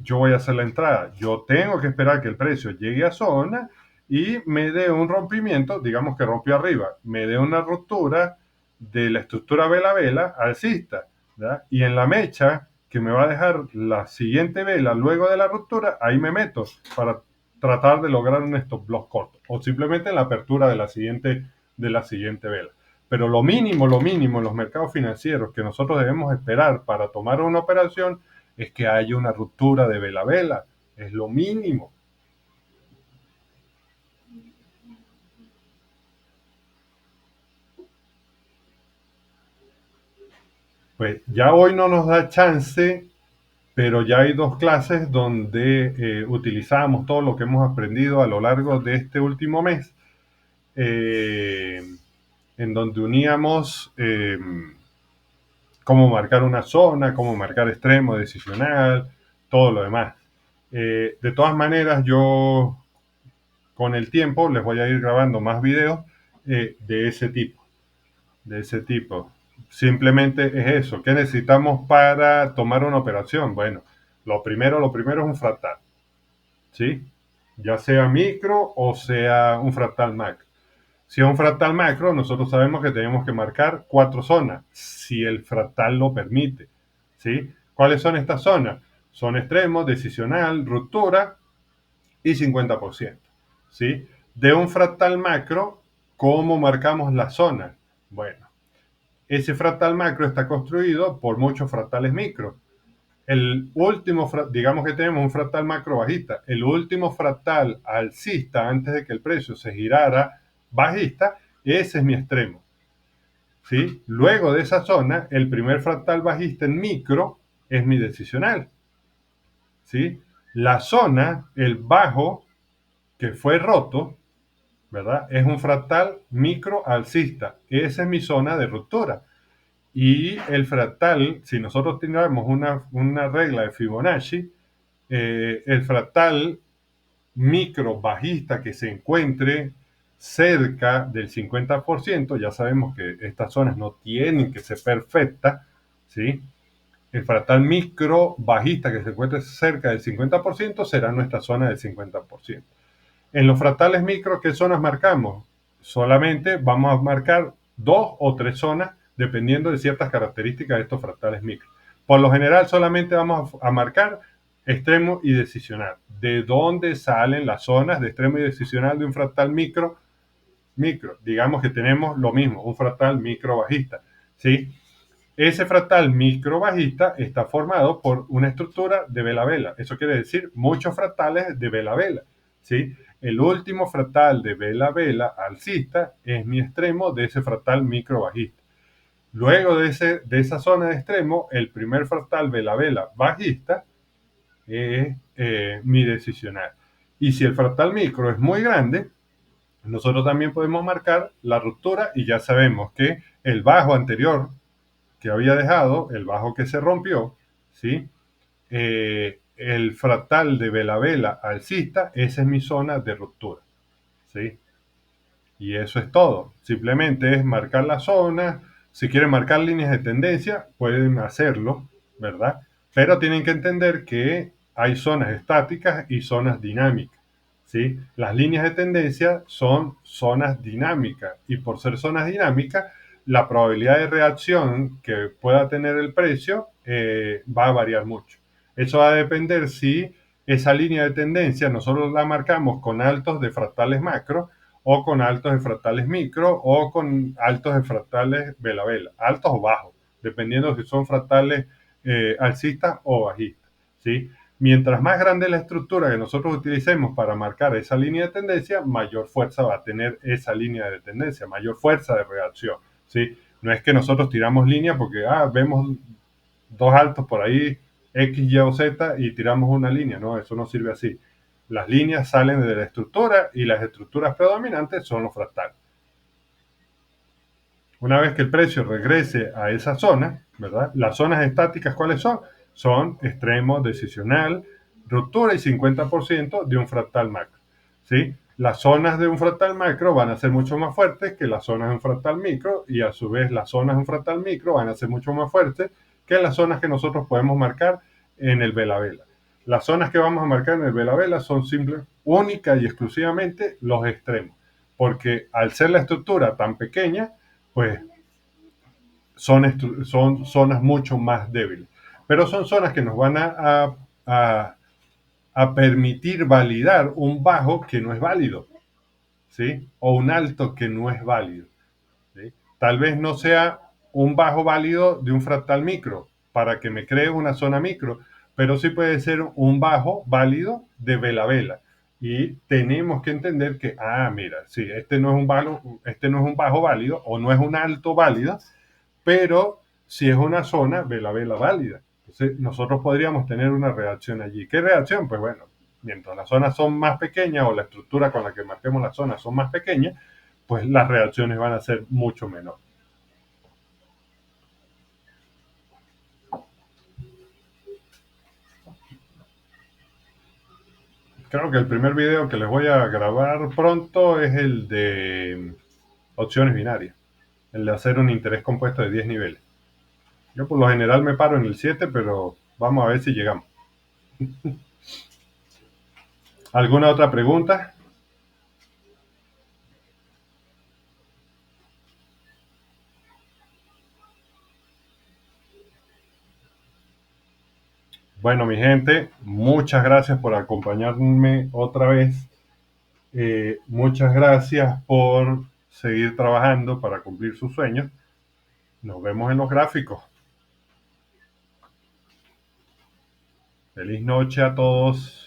yo voy a hacer la entrada. Yo tengo que esperar que el precio llegue a zona y me dé un rompimiento, digamos que rompió arriba, me dé una ruptura de la estructura vela-vela alcista, ¿verdad? Y en la mecha que me va a dejar la siguiente vela luego de la ruptura, ahí me meto para tratar de lograr un stop loss corto o simplemente en la apertura de la siguiente vela. Pero lo mínimo en los mercados financieros que nosotros debemos esperar para tomar una operación es que haya una ruptura de vela a vela. Es lo mínimo. Pues ya hoy no nos da chance, pero ya hay 2 clases donde utilizamos todo lo que hemos aprendido a lo largo de este último mes, eh, en donde uníamos cómo marcar una zona, cómo marcar extremo, decisional, todo lo demás. De todas maneras, yo con el tiempo les voy a ir grabando más videos de ese tipo, de ese tipo. Simplemente es eso. ¿Qué necesitamos para tomar una operación? Bueno, lo primero es un fractal, ¿sí? ya sea micro o sea un fractal macro. Si es un fractal macro, nosotros sabemos que tenemos que marcar 4 zonas, si el fractal lo permite. ¿Sí? ¿Cuáles son estas zonas? Son extremos, decisional, ruptura y 50%. ¿Sí? De un fractal macro, ¿cómo marcamos la zona? Bueno, ese fractal macro está construido por muchos fractales micro. El último, digamos que tenemos un fractal macro bajista, el último fractal alcista antes de que el precio se girara bajista, ese es mi extremo. ¿Sí? Luego de esa zona, el primer fractal bajista en micro es mi decisional. ¿Sí? La zona, el bajo que fue roto, ¿verdad? Es un fractal micro alcista. Esa es mi zona de ruptura. Y el fractal, si nosotros tenemos una regla de Fibonacci, el fractal micro bajista que se encuentre cerca del 50%, ya sabemos que estas zonas no tienen que ser perfectas, ¿sí? El fractal micro bajista que se encuentre cerca del 50% será nuestra zona del 50%. En los fractales micro, ¿qué zonas marcamos? Solamente vamos a marcar 2 o 3 zonas dependiendo de ciertas características de estos fractales micro. Por lo general solamente vamos a marcar extremo y decisional. ¿De dónde salen las zonas de extremo y decisional de un fractal micro? Micro. Digamos que tenemos lo mismo, un fractal micro bajista. ¿Sí? Ese fractal micro bajista está formado por una estructura de vela-vela. Eso quiere decir muchos fractales de vela-vela. ¿Sí? El último fractal de vela-vela alcista es mi extremo de ese fractal micro bajista. Luego de esa zona de extremo, el primer fractal vela-vela bajista es mi decisional. Y si el fractal micro es muy grande, nosotros también podemos marcar la ruptura y ya sabemos que el bajo anterior que había dejado, el bajo que se rompió, ¿sí? El fractal de vela-vela alcista, esa es mi zona de ruptura, ¿sí? Y eso es todo. Simplemente es marcar la zona. Si quieren marcar líneas de tendencia, pueden hacerlo, ¿verdad? Pero tienen que entender que hay zonas estáticas y zonas dinámicas, ¿sí? Las líneas de tendencia son zonas dinámicas y por ser zonas dinámicas, la probabilidad de reacción que pueda tener el precio va a variar mucho. Eso va a depender si esa línea de tendencia nosotros la marcamos con altos de fractales macro o con altos de fractales micro o con altos de fractales vela-vela, altos o bajos, dependiendo si son fractales alcistas o bajistas, ¿sí? Mientras más grande la estructura que nosotros utilicemos para marcar esa línea de tendencia, mayor fuerza va a tener esa línea de tendencia, mayor fuerza de reacción, ¿sí? No es que nosotros tiramos línea porque vemos dos altos por ahí, X, Y o Z, y tiramos una línea, no, eso no sirve así. Las líneas salen de la estructura y las estructuras predominantes son los fractales. Una vez que el precio regrese a esa zona, ¿verdad? Las zonas estáticas, ¿cuáles son? Son extremo, decisional, ruptura y 50% de un fractal macro, ¿sí? Las zonas de un fractal macro van a ser mucho más fuertes que las zonas de un fractal micro y a su vez las zonas de un fractal micro van a ser mucho más fuertes que las zonas que nosotros podemos marcar en el vela-vela. Las zonas que vamos a marcar en el vela-vela son simples, única y exclusivamente los extremos, porque al ser la estructura tan pequeña, pues son zonas mucho más débiles. Pero son zonas que nos van a permitir validar un bajo que no es válido, ¿sí? O un alto que no es válido, ¿sí? Tal vez no sea un bajo válido de un fractal micro para que me cree una zona micro, pero sí puede ser un bajo válido de vela-vela. Y tenemos que entender que, mira, sí, este no es un bajo válido o no es un alto válido, pero si es una zona, vela válida. Entonces, nosotros podríamos tener una reacción allí. ¿Qué reacción? Pues bueno, mientras las zonas son más pequeñas o la estructura con la que marquemos las zonas son más pequeñas, pues las reacciones van a ser mucho menores. Creo que el primer video que les voy a grabar pronto es el de opciones binarias, el de hacer un interés compuesto de 10 niveles. Yo por lo general me paro en el 7, pero vamos a ver si llegamos. ¿Alguna otra pregunta? Bueno, mi gente, muchas gracias por acompañarme otra vez. Muchas gracias por seguir trabajando para cumplir sus sueños. Nos vemos en los gráficos. Feliz noche a todos.